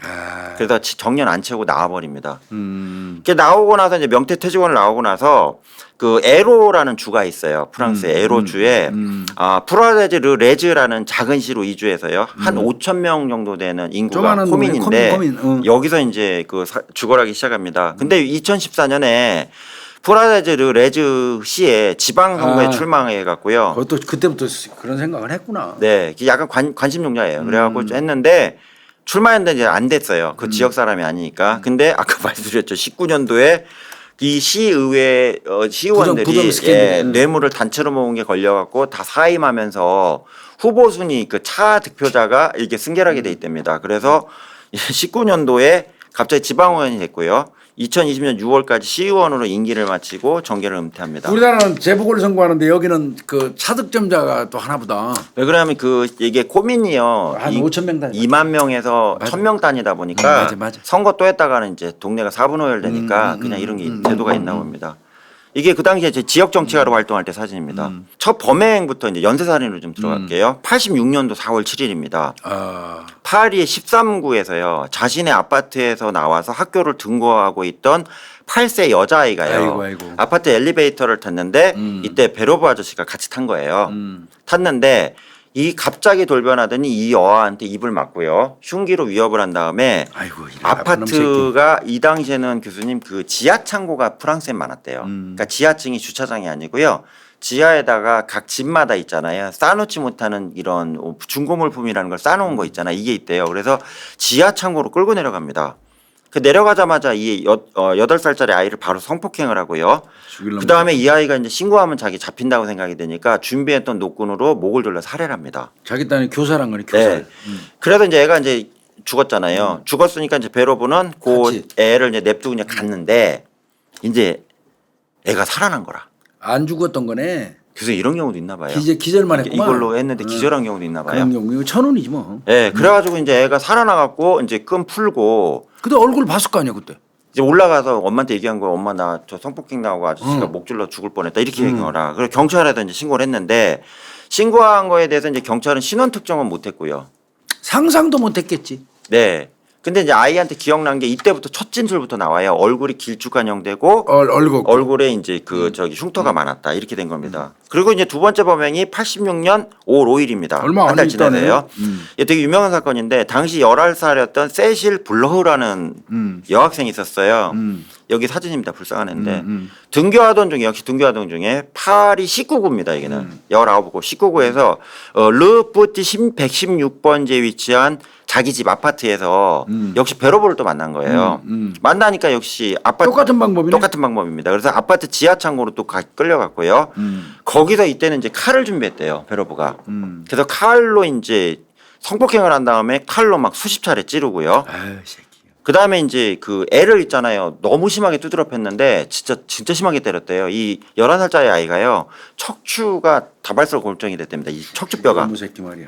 그래서 정년 안 채우고 나와버립니다. 이렇게 나오고 나서 이제 명퇴 퇴직원을 나오고 나서 그 에로라는 주가 있어요. 프랑스의 에로주에 프라데즈 르 레즈라는 작은 시로 이주해서요. 한 5천 명 정도 되는 인구가 조그마한 코민인데 코민. 여기서 이제 그 주거하기 시작합니다. 근데 2014년에 프라데즈 르 레즈 시에 지방 선거에 출마해 갖고요. 그것도 그때부터 그런 생각을 했구나. 네, 약간 관심 종자예요. 그래갖고 했는데 출마했는데 이제 안 됐어요. 그 지역 사람이 아니니까. 근데 아까 말씀드렸죠. 19년도에 이 시의회 시의원들이 부정 스캔들. 뇌물을 단체로 모은 게 걸려갖고 다 사임하면서 후보 순위 그 차 득표자가 이게 승계하게 돼 있답니다. 그래서 19년도에 갑자기 지방의원이 됐고요. 2020년 6월까지 시의원으로 임기를 마치고 정계를 은퇴합니다. 우리나라는 재보궐 선거하는데 여기는 그 차득점자가 또 하나보다. 왜 그러냐면 이게 코민이요. 한 5천 명 단위. 2만 명에서 1,000명 단위다 보니까 맞아. 선거 또 했다가는 이제 동네가 4분 5열 되니까 그냥 이런 게 제도가 있나 봅니다. 이게 그 당시에 제 지역 정치가로 활동할 때 사진입니다. 첫 범행부터 이제 연쇄살인으로 좀 들어갈게요. 86년도 4월 7일입니다. 파리의 13구에서요. 자신의 아파트에서 나와서 학교를 등교하고 있던 8세 여자아이가요. 아이고. 아파트 엘리베이터를 탔는데 이때 베로브 아저씨가 같이 탄 거예요. 탔는데 이 갑자기 돌변하더니 이 여아한테 입을 맞고요. 흉기로 위협을 한 다음에 아이고, 아파트가 이 당시에는 교수님 그 지하 창고가 프랑스에 많았대요. 그러니까 지하층이 주차장이 아니고요. 지하에다가 각 집마다 있잖아요. 쌓아놓지 못하는 이런 중고물품이라는 걸 쌓아놓은 거 있잖아요. 이게 있대요. 그래서 지하 창고로 끌고 내려갑니다. 그 내려가자마자 이 8살짜리 아이를 바로 성폭행을 하고요. 그 다음에 이 아이가 이제 신고하면 자기 잡힌다고 생각이 되니까 준비했던 노끈으로 목을 졸라 살해를 합니다. 자기 딸이 교사란 거니 교사. 네. 그래서 이제 애가 이제 죽었잖아요. 죽었으니까 이제 베로브는 그 애를 이제 냅두고 그냥 갔는데 이제 애가 살아난 거라. 안 죽었던 거네. 그래서 이런 경우도 있나 봐요. 기절만 했구만. 이걸로 했는데 기절한 경우도 있나 봐요. 그런 경우 이거 천운이지 뭐. 네, 그래가지고 이제 애가 살아나갖고 이제 끈 풀고 근데 얼굴 봤을 거 아니야 그때. 이제 올라가서 엄마한테 얘기한 거야. 엄마 나 저 성폭행 나오고 아저씨가 목 줄러 죽을 뻔했다 이렇게 얘기하라. 그래서 경찰에다 이제 신고를 했는데 신고한 거에 대해서 이제 경찰은 신원 특정은 못했고요. 상상도 못했겠지. 네. 근데 이제 아이한테 기억난 게 이때부터 첫 진술부터 나와요. 얼굴이 길쭉한형되고 얼굴에 이제 그 저기 흉터가 많았다 이렇게 된 겁니다. 그리고 이제 두 번째 범행이 86년 5월 5일입니다. 얼마 한 달 안 지나서요. 이게 되게 유명한 사건인데 당시 11살이었던 세실 블러흐라는 여학생이 있었어요. 여기 사진입니다. 불쌍한 애인데 등교하던 중에 파리 19구입니다. 여기는 19구 19구에서 르뿌티 116번지에 위치한 자기 집 아파트에서 역시 베로브를 또 만난 거예요. 만나니까 역시 아파트 똑같은 방법이네. 똑같은 방법입니다. 그래서 아파트 지하 창고로 또 끌려갔고요. 거기서 이때는 이제 칼을 준비했대요. 베로브가. 그래서 칼로 이제 성폭행을 한 다음에 칼로 막 수십 차례 찌르고요. 아유 새끼. 그 다음에 이제 그 애를 있잖아요. 너무 심하게 두드려 팼는데 진짜 심하게 때렸대요. 이 11살짜리 아이가요. 척추가 다발성 골절이 됐답니다. 이 척추뼈가. 너무 새끼 말이야.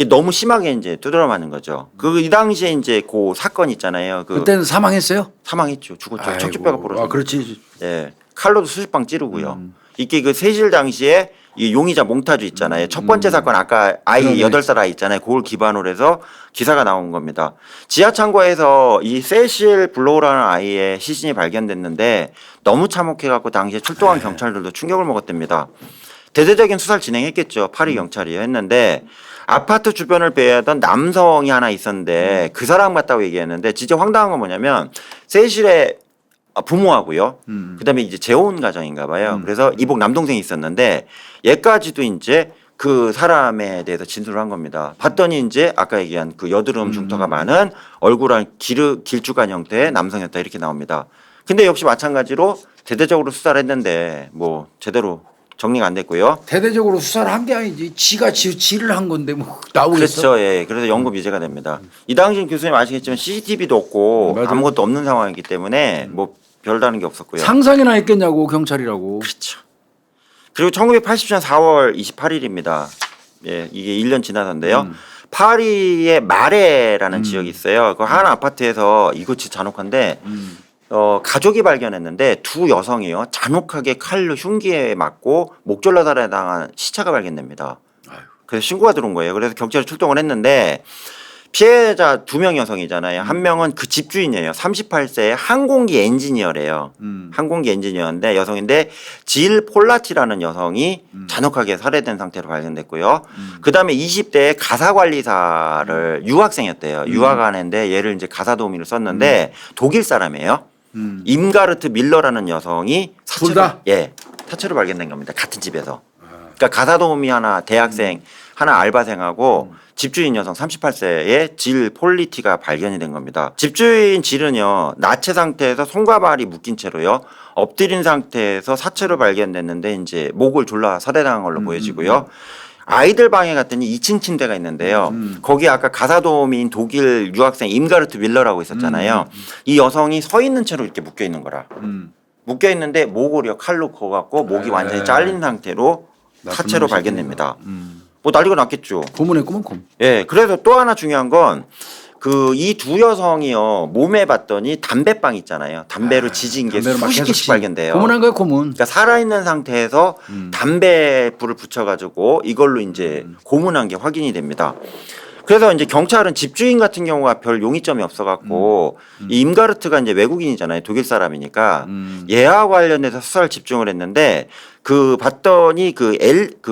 너무 심하게 이제 두드려 맞는 거죠. 이 당시에 이제 그 사건 있잖아요. 그때는 사망했어요? 사망했죠. 죽었죠. 아이고. 척추뼈가 부러져. 그렇지. 예. 칼로도 수십 방 찌르고요. 이게 그 세실 당시에 이 용의자 몽타주 있잖아요. 첫 번째 사건 아까 아이 그러네. 8살 아이 있잖아요. 그걸 기반으로 해서 기사가 나온 겁니다. 지하 창고에서 이 세실 블로우라는 아이의 시신이 발견됐는데 너무 참혹해 갖고 당시에 출동한 경찰들도 충격을 먹었답니다. 대대적인 수사를 진행했겠죠. 파리 경찰이 했는데 아파트 주변을 배회하던 남성이 하나 있었는데 그 사람 같다고 얘기했는데 진짜 황당한 건 뭐냐면 세실의 부모하고요. 그다음에 이제 재혼 가정인가 봐요. 그래서 이복 남동생이 있었는데 얘까지도 이제 그 사람에 대해서 진술을 한 겁니다. 봤더니 이제 아까 얘기한 그 여드름 흉터가 많은 얼굴한 길쭉한 형태의 남성이었다 이렇게 나옵니다. 근데 역시 마찬가지로 대대적으로 수사를 했는데 뭐 제대로 정리가 안 됐고요. 대대적으로 수사를 한 게 아니지. 지가 지를 한 건데 뭐 나오겠어. 그렇죠. 예. 그래서 연금 유죄가 됩니다. 이 당시 교수님 아시겠지만 CCTV도 없고 맞아. 아무것도 없는 상황이기 때문에 뭐 별다른 게 없었고요. 상상이나 했겠냐고 경찰이라고. 그렇죠. 그리고 1980년 4월 28일입니다. 예, 이게 1년 지나서인데요. 파리의 마레라는 지역이 있어요. 그 한 아파트에서 이거 진짜 잔혹한데 가족이 발견했는데 두 여성이요 잔혹하게 칼로 흉기에 맞고 목 졸라 살해당한 시체가 발견됩니다. 그래서 신고가 들어온 거예요. 그래서 경찰이 출동을 했는데 피해자 2명 여성이잖아요. 한 명은 그 집주인이에요. 38세의 항공기 엔지니어래요. 항공기 엔지니어인데 여성인데 질 폴라티라는 여성이 잔혹하게 살해된 상태로 발견됐고요. 그다음에 20대의 가사 관리사를 유학생이었대요. 유학하는데 얘를 이제 가사 도우미를 썼는데 독일 사람이에요. 임가르트 밀러라는 여성이 둘 다? 사체로 발견된 겁니다. 같은 집에서. 그러니까 가사 도우미 하나 대학생 하나 알바생하고 집주인 여성 38세의 질 폴리티가 발견이 된 겁니다. 집주인 질은요 나체 상태에서 손과 발이 묶인 채로요 엎드린 상태에서 사체로 발견됐는데 이제 목을 졸라 살해당한 걸로 보여지고요. 아이들 방에 갔더니 2층 침대가 있는데요. 거기 아까 가사도우미인 독일 유학생 임가르트 밀러라고 있었잖아요. 이 여성이 서 있는 채로 이렇게 묶여 있는 거라. 묶여 있는데 목을 칼로 그어갖고 목이 완전히 잘린 상태로 사체로 발견됩니다. 뭐 난리가 났겠죠. 고문했구만 고문. 예, 그래서 또 하나 중요한 건 그 이 두 여성이요 몸에 봤더니 담배빵 있잖아요. 담배로 지진 게 담배로 막 수십 계속 개씩 발견돼요. 고문한 거야 고문. 그러니까 살아있는 상태에서 담배 불을 붙여가지고 이걸로 이제 고문한 게 확인이 됩니다. 그래서 이제 경찰은 집주인 같은 경우가 별 용의점이 없어갖고 이 임가르트가 이제 외국인이잖아요. 독일 사람이니까 얘와 관련해서 수사를 집중을 했는데 그 봤더니 그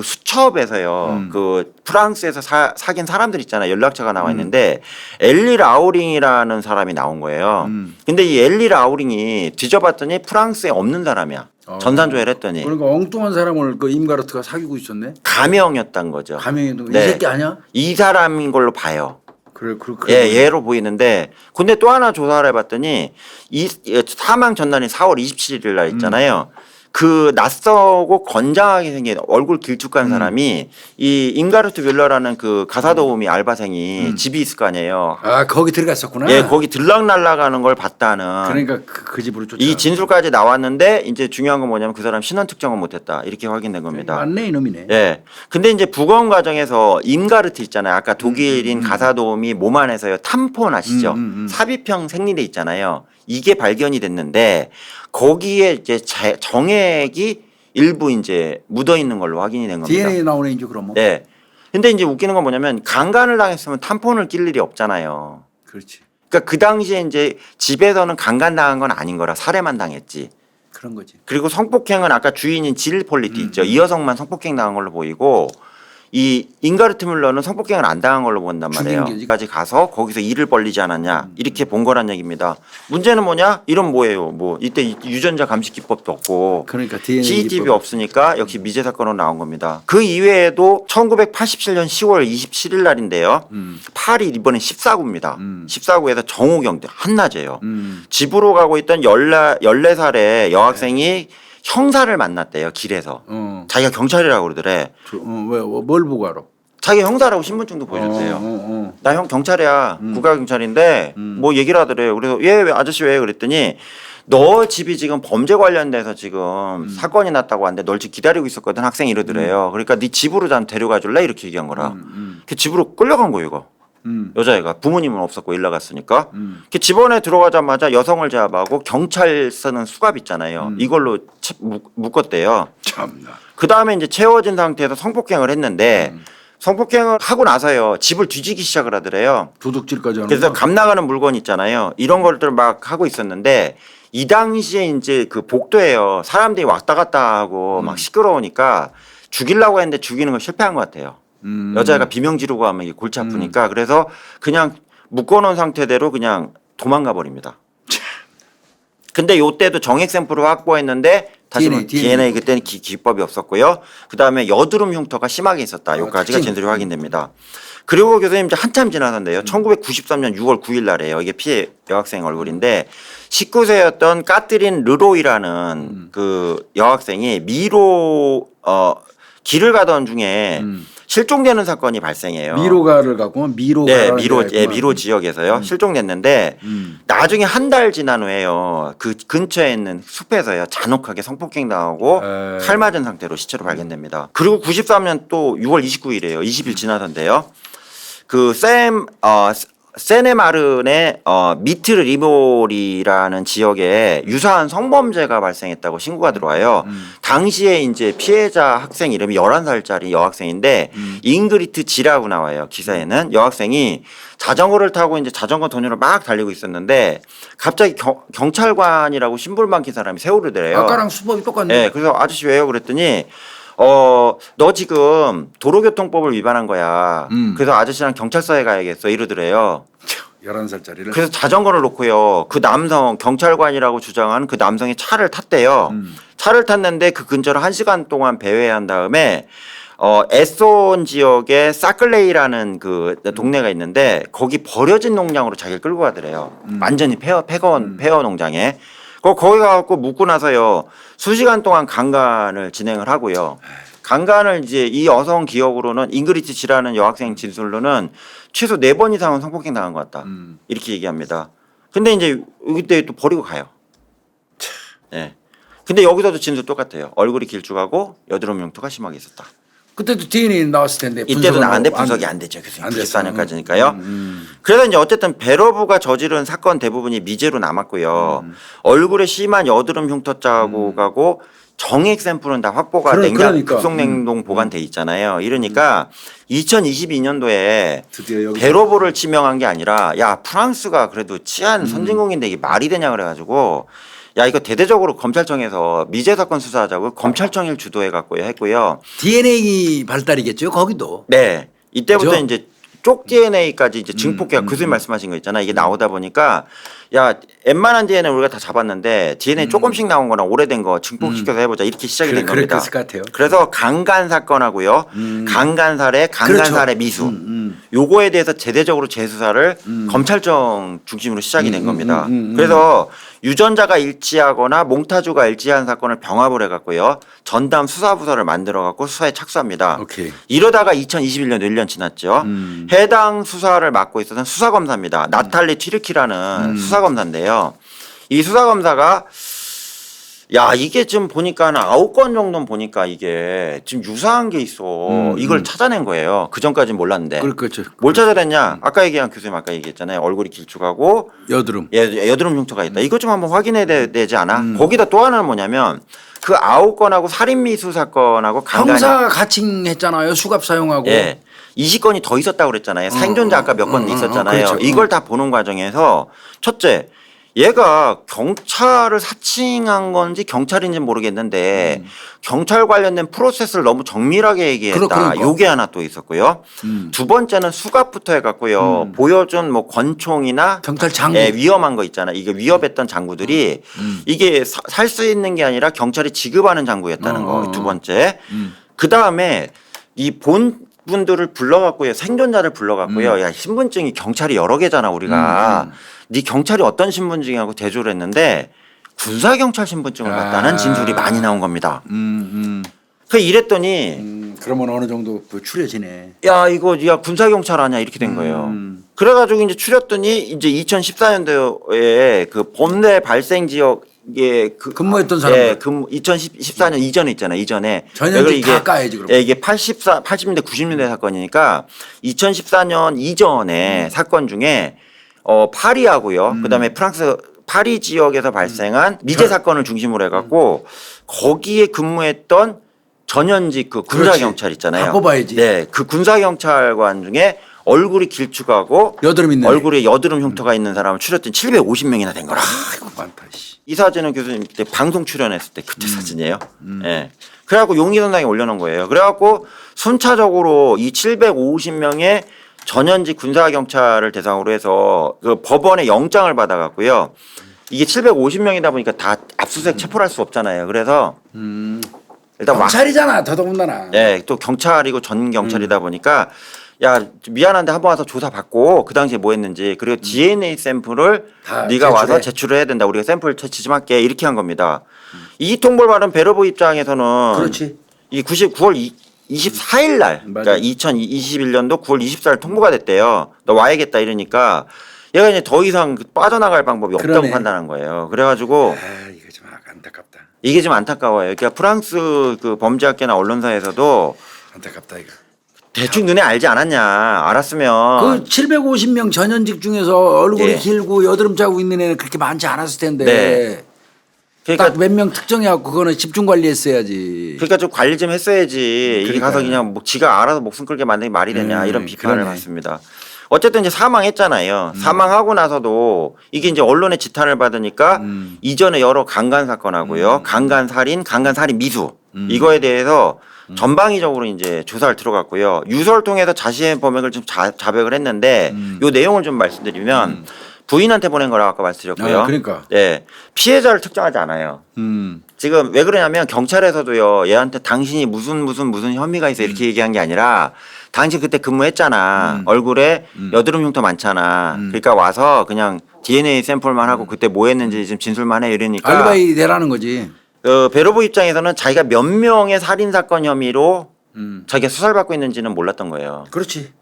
수첩에서요. 그 프랑스에서 사귄 사람들 있잖아요. 연락처가 나와 있는데 엘리 라우링이라는 사람이 나온 거예요. 근데 이 엘리 라우링이 뒤져봤더니 프랑스에 없는 사람이야. 전산조회를 했더니 그러니까 엉뚱한 사람을 그 임가르트가 사귀고 있었네. 가명이었단 거죠. 가명이 이 네. 새끼 아니야? 이 사람인 걸로 봐요. 그래. 예, 얘로 보이는데 근데 또 하나 조사를 해봤더니 이 사망 전날인 4월 27일 날 있잖아요. 그 낯서고 건장하게 생긴 얼굴 길쭉한 사람이 이 임가르트 뮬러라는 그 가사도우미 알바생이 집이 있을 거 아니에요. 아 거기 들어갔었구나. 예, 거기 들락날락하는 걸 봤다는. 그러니까 그 집으로 쫓아. 이 진술까지 나왔는데 이제 중요한 건 뭐냐면 그 사람 신원 특정은 못했다 이렇게 확인된 겁니다. 맞네 이놈이네. 예. 근데 이제 부검 과정에서 임가르트 있잖아요. 아까 독일인 가사도우미 몸 안에서요 탐폰 아시죠? 삽입형 생리대 있잖아요. 이게 발견이 됐는데 거기에 이제 정액이 일부 이제 묻어 있는 걸로 확인이 된 겁니다. DNA 나오네 이제 그러면. 네. 근데 이제 웃기는 건 뭐냐면 강간을 당했으면 탐폰을 낄 일이 없잖아요. 그렇지. 그러니까 그 당시에 이제 집에서는 강간 당한 건 아닌 거라 살해만 당했지. 그런 거지. 그리고 성폭행은 아까 주인인 질 폴리티 있죠. 이 여성만 성폭행 당한 걸로 보이고 이 인가르트 뮬러는 성폭행을 안 당한 걸로 본단 말이에요. 까지 가서 거기서 일을 벌리지 않았냐 이렇게 본 거란 얘기입니다. 문제는 뭐냐? 이런 뭐예요? 뭐 이때 유전자 감식 기법도 없고 그러니까 DNA CCTV 기법. 없으니까 역시 미제 사건으로 나온 겁니다. 그 이외에도 1987년 10월 27일 날인데요. 파리 이번엔 14구입니다. 14구에서 정오경대 한낮에요. 집으로 가고 있던 14살의 여학생이 형사를 만났대요 길에서. 자기가 경찰이라고 그러더래. 뭘 보고 알아? 자기 형사라고 신분증도 보여줬대요. 나 형 경찰이야. 국가경찰인데 뭐 얘기를 하더래요. 그래서 왜 아저씨 왜 그랬더니 너 집이 지금 범죄 관련돼서 지금 사건이 났다고 하는데 널 지금 기다리고 있었거든 학생이 이러더래요. 그러니까 네 집으로 난 데려가 줄래 이렇게 얘기한 거라. 그 집으로 끌려간 거예요 이거. 여자애가 부모님은 없었고 일 나갔으니까 그 집안에 들어가자마자 여성을 제압하고 경찰 쓰는 수갑 있잖아요. 이걸로 묶었대요. 참나. 그 다음에 이제 채워진 상태에서 성폭행을 했는데 성폭행을 하고 나서요 집을 뒤지기 시작을 하더래요. 도둑질까지 하는. 그래서 감 나가는 물건 있잖아요. 이런 것들 막 하고 있었는데 이 당시에 이제 그 복도에요 사람들이 왔다 갔다 하고 막 시끄러우니까 죽이려고 했는데 죽이는 걸 실패한 것 같아요. 여자애가 비명 지르고 하면 이게 골치 아프니까 그래서 그냥 묶어놓은 상태대로 그냥 도망가 버립니다. 근데 요때도 정액 샘플을 확보했는데 다시 DNA 그때는 기법이 없었고요. 그다음에 여드름 흉터가 심하게 있었다. 요까지가 진술이 확인됩니다. 그리고 교수님 이제 한참 지나서인데요. 1993년 6월 9일 날이에요. 이게 피해 여학생 얼굴인데 19세였던 까트린 르로이라는 그 여학생이 미로 길을 가던 중에 실종되는 사건이 발생해요. 미로가를 갖고 미로가 네, 미로 지역에서요. 실종됐는데 나중에 한 달 지난 후에요. 그 근처에 있는 숲에서요. 잔혹하게 성폭행 당하고 칼 맞은 상태로 시체로 발견됩니다. 그리고 93년 또 6월 29일이에요. 20일 지나서인데요. 그 세네마른의 미트 리몰이라는 지역에 유사한 성범죄가 발생했다고 신고가 들어와요. 당시에 이제 피해자 학생 이름이 11살짜리 여학생인데 잉그리트 지라고 나와요. 기사에는 여학생이 자전거를 타고 이제 자전거 도로를 막 달리고 있었는데 갑자기 경찰관이라고 신분 밝힌 사람이 세우르더래요. 아까랑 수법이 똑같네. 네, 그래서 아저씨 왜요? 그랬더니 너 지금 도로교통법을 위반한 거야. 그래서 아저씨랑 경찰서에 가야겠어. 이러더래요. 11살짜리를. 그래서 자전거를 놓고요. 그 남성, 경찰관이라고 주장하는 그 남성이 차를 탔대요. 차를 탔는데 그 근처를 1시간 동안 배회한 다음에 에손 지역에 사클레이라는 그 동네가 있는데 거기 버려진 농장으로 자기를 끌고 가더래요. 완전히 폐허 농장에. 거기 가갖고 묵고 나서요. 수시간 동안 강간을 진행을 하고요. 강간을 이제 이 여성 기억으로는 잉그리트 지라는 여학생 진술로는 최소 4번 이상은 성폭행 당한 것 같다. 이렇게 얘기합니다. 근데 이제 이때 또 버리고 가요. 네. 근데 여기서도 진술 똑같아요. 얼굴이 길쭉하고 여드름 흉터가 심하게 있었다. 그때도 DNA 나왔을 텐데. 이때도 나왔는데 분석이 안 되죠. 교수님. 94년까지니까요. 그래서 이제 어쨌든 베러브가 저지른 사건 대부분이 미제로 남았고요. 얼굴에 심한 여드름 흉터 자국하고 정액 샘플은 다 확보가 그러니까. 급속냉동 보관돼 있잖아요. 이러니까 2022년도에 드디어 여기 베러브를 지명한 게 아니라 야 프랑스가 그래도 치안 선진국인데 이게 말이 되냐 그래가지고 야 이거 대대적으로 검찰청에서 미제 사건 수사하자고 검찰청을 주도해 갖고 했고요. DNA 발달이겠죠. 거기도. 네. 이때부터 그죠? 이제 쪽 DNA까지 이제 증폭해가 교수님 말씀하신 거 있잖아. 이게 나오다 보니까 야 웬만한 DNA 우리가 다 잡았는데 DNA 조금씩 나온 거나 오래된 거 증폭시켜서 해보자 이렇게 시작이 된 겁니다. 그랬을 것 같아요. 그래서 강간 사건하고요. 강간 살해, 강간 그렇죠. 살해 미수. 요거에 대해서 제대적으로 재수사를 검찰청 중심으로 시작이 된 겁니다. 그래서 유전자가 일치하거나 몽타주가 일치한 사건을 병합을 해갖고요. 전담 수사부서를 만들어갖고 수사에 착수합니다. 오케이. 이러다가 2021년 1년 지났죠. 해당 수사를 맡고 있었던 수사검사입니다. 나탈리 튀르키라는 수사검사인데요. 이 수사검사가 야 이게 지금 보니까 한 9건 정도는 보니까 이게 지금 유사한 게 있어. 이걸 찾아낸 거예요. 그 전까지는 몰랐는데. 그렇죠. 뭘 찾아냈냐? 아까 얘기한 교수님 아까 얘기했잖아요. 얼굴이 길쭉하고 여드름. 여드름 흉터가 있다. 이것 좀 한번 확인해야 되지 않아? 거기다 또 하나는 뭐냐면 그 9건하고 살인미수 사건하고 강간 형사 가칭했잖아요. 수갑 사용하고. 예. 20건이 더 있었다고 그랬잖아요. 생존자 아까 몇 건 있었잖아요. 그렇죠. 이걸 다 보는 과정에서 첫째 얘가 경찰을 사칭한 건지 경찰인지 모르겠는데 경찰 관련된 프로세스를 너무 정밀하게 얘기했다. 그러니까. 요게 하나 또 있었고요. 두 번째는 수갑부터 해갖고요. 보여준 뭐 권총이나 경찰 장구. 예, 위험한 거 있잖아. 이게 위협했던 장구들이 이게 살 수 있는 게 아니라 경찰이 지급하는 장구였다는 거. 두 번째. 그 다음에 이 분들을 불러갖고요. 생존자를 불러갖고요. 야 신분증이 경찰이 여러 개잖아 우리가. 네 경찰이 어떤 신분증이라고 대조를 했는데 군사경찰 신분증을 갖다는 진술이 많이 나온 겁니다. 그 이랬더니 그러면 어느 정도 그 추려지네. 야 이거 야 군사경찰 아니야 이렇게 된 거예요. 그래가지고 이제 추렸더니 이제 2014년도에 그 범죄 발생 지역 예, 근무했던 사람들. 예, 2014년 이전에 있잖아요. 이전에. 전현직 다 까야지 그럼. 예, 이게 80년대 90년대 사건이니까 2014년 이전에 사건 중에 파리하고요. 그다음에 프랑스 파리 지역에서 발생한 미제 사건을 중심으로 해갖고 거기에 근무했던 전현직 그 군사 경찰 있잖아요. 다 뽑아야지. 네, 그 군사 경찰관 중에 얼굴이 길쭉하고 여드름 있는 얼굴에 여드름 흉터가 있는 사람을 추렸더니 750명이나 된 거라. 아이고 많다. 씨. 이 사진은 교수님 그때 방송 출연했을 때 그때 사진이에요. 예. 그래갖고 용의선상에 올려놓은 거예요. 그래갖고 순차적으로 이 750명의 전현직 군사경찰을 대상으로 해서 그 법원에 영장을 받아갖고요. 이게 750명이다 보니까 다 압수수색 체포를 할 수 없잖아요. 그래서 일단 경찰이잖아 더더군다나. 네, 또 경찰이고 전 경찰이다 보니까 야 미안한데 한번 와서 조사 받고 그 당시에 뭐 했는지 그리고 DNA 샘플을 네가 와서 제출을 해야 된다. 우리가 샘플 채취 좀 할게 이렇게 한 겁니다. 이 통보를 받은 베러브 입장에서는 그렇지. 이 9월 24일 날, 맞아. 그러니까 2021년도 9월 24일 통보가 됐대요. 너 와야겠다 이러니까 얘가 이제 더 이상 빠져나갈 방법이 없다고 그러네. 판단한 거예요. 그래가지고 아 이거 좀 안타깝다. 이게 좀 안타까워요. 그러니까 프랑스 그 범죄학계나 언론사에서도 안타깝다 이거. 대충 눈에 알지 않았냐. 알았으면 그 750명 전현직 중에서 얼굴이 예. 길고 여드름 자국 있는 애는 그렇게 많지 않았을 텐데. 네. 그러니까 딱 몇 명 특정해갖고 그거는 집중 관리했어야지. 그러니까 좀 관리 좀 했어야지. 이게 그러니까요. 가서 그냥 뭐 지가 알아서 목숨 끌게 만드는 게 말이 되냐 이런 비판을 그러네. 받습니다. 어쨌든 이제 사망했잖아요. 사망하고 나서도 이게 이제 언론의 지탄을 받으니까 이전에 여러 강간 사건하고요, 강간 살인, 강간 살인 미수 이거에 대해서 전방위적으로 이제 조사를 들어갔고요. 유서를 통해서 자신의 범행을 좀 자백을 했는데 요 내용을 좀 말씀드리면 부인한테 보낸 거라고 아까 말씀드렸고요. 아, 그러니까. 네, 피해자를 특정하지 않아요. 지금 왜 그러냐면 경찰에서도요 얘한테 당신이 무슨 혐의가 있어 이렇게 얘기한 게 아니라 당신 그때 근무했잖아. 얼굴에 여드름 흉터 많잖아. 그러니까 와서 그냥 DNA 샘플만 하고 그때 뭐 했는지 좀 진술만 해 이러니까 알바이 대라는 거지. 베로브 입장에서는 자기가 몇 명의 살인 사건 혐의로 자기가 수사를 받고 있는지는 몰랐던 거예요. 그렇지.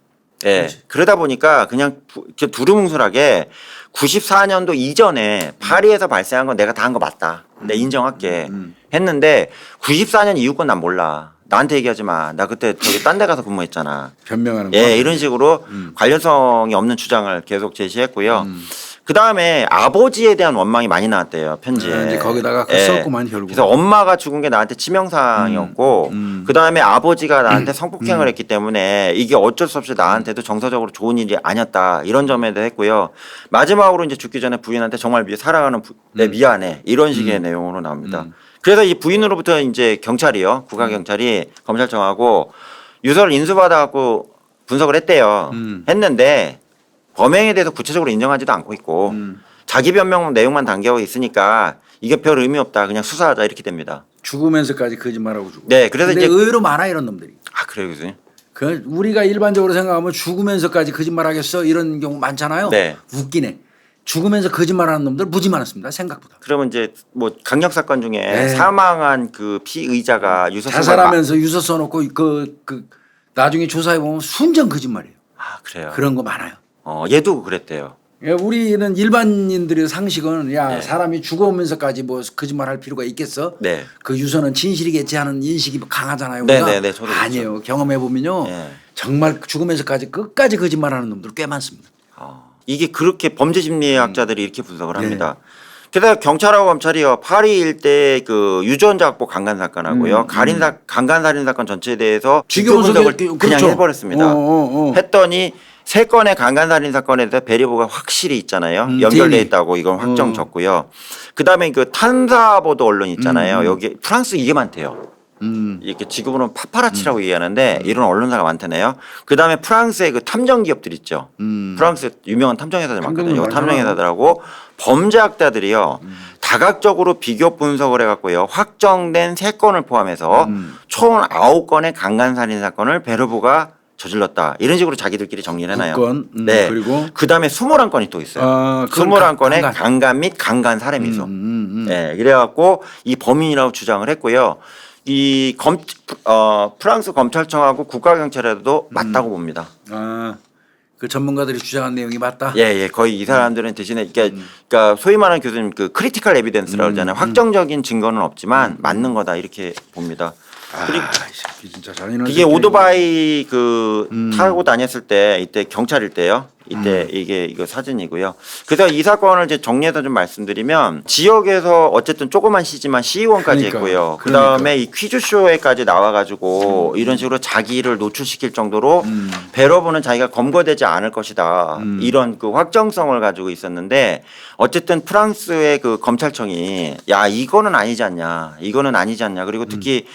예. 그러다 보니까 그냥 두루뭉술하게 94년도 이전에 파리에서 발생한 건 내가 다 한 거 맞다. 내가 인정할게. 했는데 94년 이후 건 난 몰라. 나한테 얘기하지 마. 나 그때 저기 딴 데 가서 근무했잖아. 변명하는 거. 예, 이런 식으로 관련성이 없는 주장을 계속 제시했고요. 그 다음에 아버지에 대한 원망이 많이 나왔대요, 편지에. 아, 이제 거기다가 예. 썼구만 결국. 그래서 엄마가 죽은 게 나한테 치명상이었고, 그 다음에 아버지가 나한테 성폭행을 했기 때문에 이게 어쩔 수 없이 나한테도 정서적으로 좋은 일이 아니었다. 이런 점에 대해 했고요. 마지막으로 이제 죽기 전에 부인한테 정말 사랑하는 내 미안해. 이런 식의 내용으로 나옵니다. 그래서 이 부인으로부터 이제 경찰이요, 국가경찰이 검찰청하고 유서를 인수받아갖고 분석을 했대요. 했는데 범행에 대해서 구체적으로 인정하지도 않고 있고 자기 변명 내용만 담겨 있으니까 이게 별 의미 없다. 그냥 수사하자 이렇게 됩니다. 죽으면서까지 거짓말하고 죽고. 네, 그래서 근데 이제 의외로 많아 이런 놈들이. 아 그래요, 교수님. 그 우리가 일반적으로 생각하면 죽으면서까지 거짓말하겠어 이런 경우 많잖아요. 네. 웃기네. 죽으면서 거짓말하는 놈들 무지 많았습니다. 생각보다. 그러면 이제 뭐 강력 사건 중에 네. 사망한 그 피의자가 유서 자살하면서 유서 써놓고 그 나중에 조사해 보면 순전 거짓말이에요. 아 그래요. 그런 거 많아요. 얘도 그랬대요. 예, 우리는 일반인들의 상식은 야 네. 사람이 죽어오면서까지 뭐 거짓말할 필요가 있겠어? 네. 그 유서는 진실이겠지 하는 인식이 강하잖아요. 네, 우리가. 네, 네, 저도 아니에요. 경험해 보면요, 네. 정말 죽으면서까지 끝까지 거짓말하는 놈들 꽤 많습니다. 이게 그렇게 범죄 심리학자들이 이렇게 분석을 합니다. 네. 게다가 경찰하고 검찰이요 파리 일대 그 유전자 확보 강간 사건하고요 강간 살인 사건 전체에 대해서 비교 분석을 그냥 그렇죠. 해버렸습니다. 했더니 세 건의 강간 살인 사건에 대해서 베리보가 확실히 있잖아요. 연결돼 DNA. 있다고 이건 확정졌고요. 그다음에 그 탐사보도 언론 있잖아요. 여기 프랑스 이게 많대요. 이렇게 지금으로는 파파라치라고 얘기하는데 이런 언론사가 많다네요. 그다음에 프랑스의 그 탐정 기업들 있죠. 프랑스 유명한 탐정 회사들 많거든요. 탐정들 탐정 회사들하고 범죄학자들이요. 다각적으로 비교 분석을 해갖고요. 확정된 3건을 포함해서 총 9건의 강간 살인 사건을 베르보가 저질렀다. 이런 식으로 자기들끼리 정리를 해놔요. 9건, 네. 그리고 그다음에 21건이 또 있어요. 그건 21건의 강간. 강간 및 강간 살해 미수. 네. 그래갖고 이 범인이라고 주장을 했고요. 이 프랑스 검찰청하고 국가경찰에도 맞다고 봅니다. 그 전문가들이 주장한 내용이 맞다. 예. 거의 이 사람들은 대신에 그러니까 소위 말하는 교수님 그 크리티컬 에비던스라고 그러잖아요. 확정적인 증거는 없지만 맞는 거다 이렇게 봅니다. 그리고 이 새끼 진짜 잔인한 이게 새끼네. 오토바이 그 타고 다녔을 때 이때 경찰일 때요. 이때 이게 이거 사진이고요. 그래서 이 사건을 이제 정리해서 좀 말씀드리면 지역에서 어쨌든 조그만 시지만 시의원까지 그러니까, 했고요. 그 그러니까. 다음에 이 퀴즈쇼에까지 나와가지고 이런 식으로 자기를 노출시킬 정도로 베러브는 자기가 검거되지 않을 것이다. 이런 그 확정성을 가지고 있었는데 어쨌든 프랑스의 그 검찰청이 야 이거는 아니지 않냐. 이거는 아니지 않냐. 그리고 특히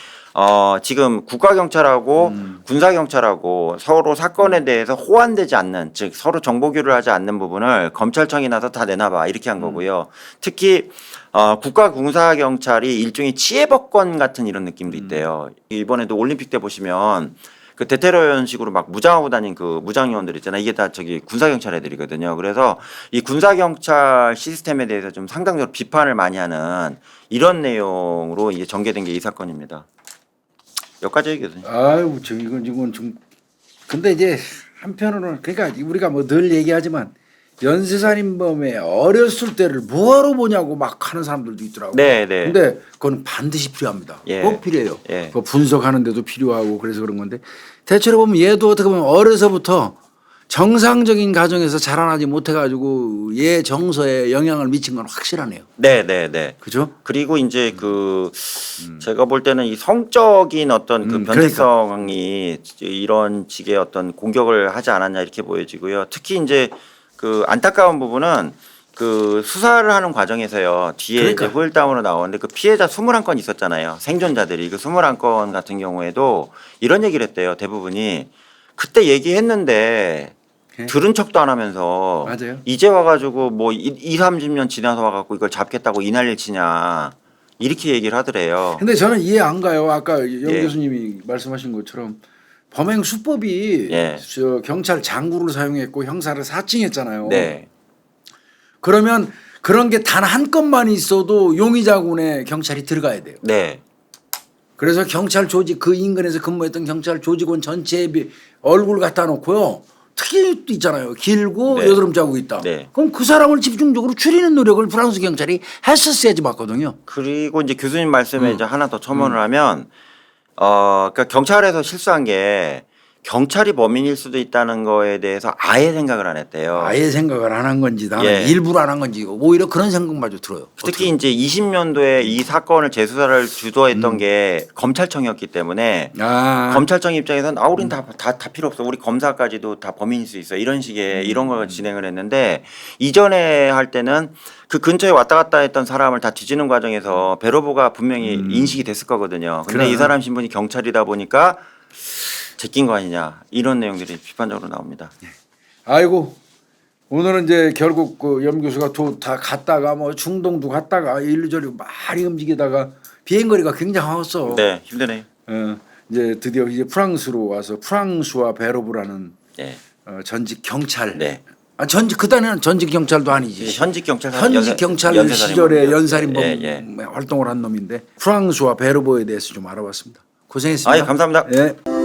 지금 국가경찰하고 군사경찰하고 서로 사건에 대해서 호환되지 않는 즉 서로 정보교류를 하지 않는 부분을 검찰청이 나서 다 내놔봐 이렇게 한 거고요. 특히 국가군사경찰이 일종의 치해법권 같은 이런 느낌도 있대요. 이번에도 올림픽 때 보시면 그 대테러연식으로 막 무장하고 다닌 그 무장요원들 있잖아요. 이게 다 저기 군사경찰 애들이거든요. 그래서 이 군사경찰 시스템에 대해서 좀 상당적으로 비판을 많이 하는 이런 내용으로 이제 전개된 게 이 사건입니다. 여기까지 교수님. 아유, 저 이건 좀 근데 이제 한편으로는 그러니까 우리가 뭐 늘 얘기하지만 연쇄살인범의 어렸을 때를 뭐하러 보냐고 막 하는 사람들도 있더라고요. 네, 네. 근데 그건 반드시 필요합니다. 예. 꼭 필요해요. 예. 그거 분석하는데도 필요하고 그래서 그런 건데 대체로 보면 얘도 어떻게 보면 어려서부터 정상적인 가정에서 자라나지 못해가지고 얘 정서에 영향을 미친 건 확실하네요. 네, 네, 네. 그죠? 그리고 이제 그 제가 볼 때는 이 성적인 어떤 그 변태성이 이런 식의 어떤 공격을 하지 않았냐 이렇게 보여지고요. 특히 이제 그 안타까운 부분은 그 수사를 하는 과정에서요. 뒤에 그러니까. 이제 후일담으로 나오는데 그 피해자 21건 있었잖아요. 생존자들이 그 21건 같은 경우에도 이런 얘기를 했대요. 대부분이 그때 얘기했는데 들은 척도 안 하면서 맞아요. 이제 와가지고 뭐 30년 지나서 와갖고 이걸 잡겠다고 이 난리를 치냐 이렇게 얘기를 하더래요. 근데 저는 이해 안 가요. 아까 영 예. 교수님이 말씀하신 것처럼 범행 수법이 예. 저 경찰 장구를 사용했고 형사를 사칭했잖아요. 네, 그러면 그런 게 단 한 건만 있어도 용의자군에 경찰이 들어가야 돼요. 네, 그래서 경찰 조직 그 인근에서 근무했던 경찰 조직원 전체에 얼굴 갖다 놓고요. 특이도 있잖아요. 길고 네. 여드름 자국 있다. 네. 그럼 그 사람을 집중적으로 추리는 노력을 프랑스 경찰이 했었어야지 맞거든요. 그리고 이제 교수님 말씀에 이제 하나 더 첨언을 하면 그러니까 경찰에서 실수한 게 경찰이 범인일 수도 있다는 거에 대해서 아예 생각을 안 했대요. 아예 생각을 안 한 건지 나는 예. 일부러 안 한 건지 오히려 그런 생각마저 들어요. 특히 이제 20년도에 이 사건을 재수사를 주도했던 게 검찰청이었기 때문에 검찰청 입장에서는 우린 다 필요 없어. 우리 검사까지도 다 범인일 수 있어. 이런 식의 이런 걸 진행을 했는데 이전에 할 때는 그 근처에 왔다 갔다 했던 사람을 다 뒤지는 과정에서 베로보가 분명히 인식이 됐을 거거든요. 근데 그래. 이 사람 신분이 경찰이다 보니까 제낀 거 아니냐 이런 내용들이 비판적으로 나옵니다. 아이고 오늘은 이제 결국 그 염 교수가 다 갔다가 뭐 중동도 갔다가 이리저리 많이 움직이다가 비행거리가 굉장하겠어. 네, 힘드네요. 이제 드디어 이제 프랑스로 와서 프랑스와 베로브라는 네. 전직 경찰. 네. 전직 그다음에는 전직 경찰도 아니지. 현직 경찰 현직 경찰 시절에 연살인범 예. 활동을 한 놈인데 프랑스와 베르보에 대해서 좀 알아봤습니다. 고생했습니다. 감사합니다. 예.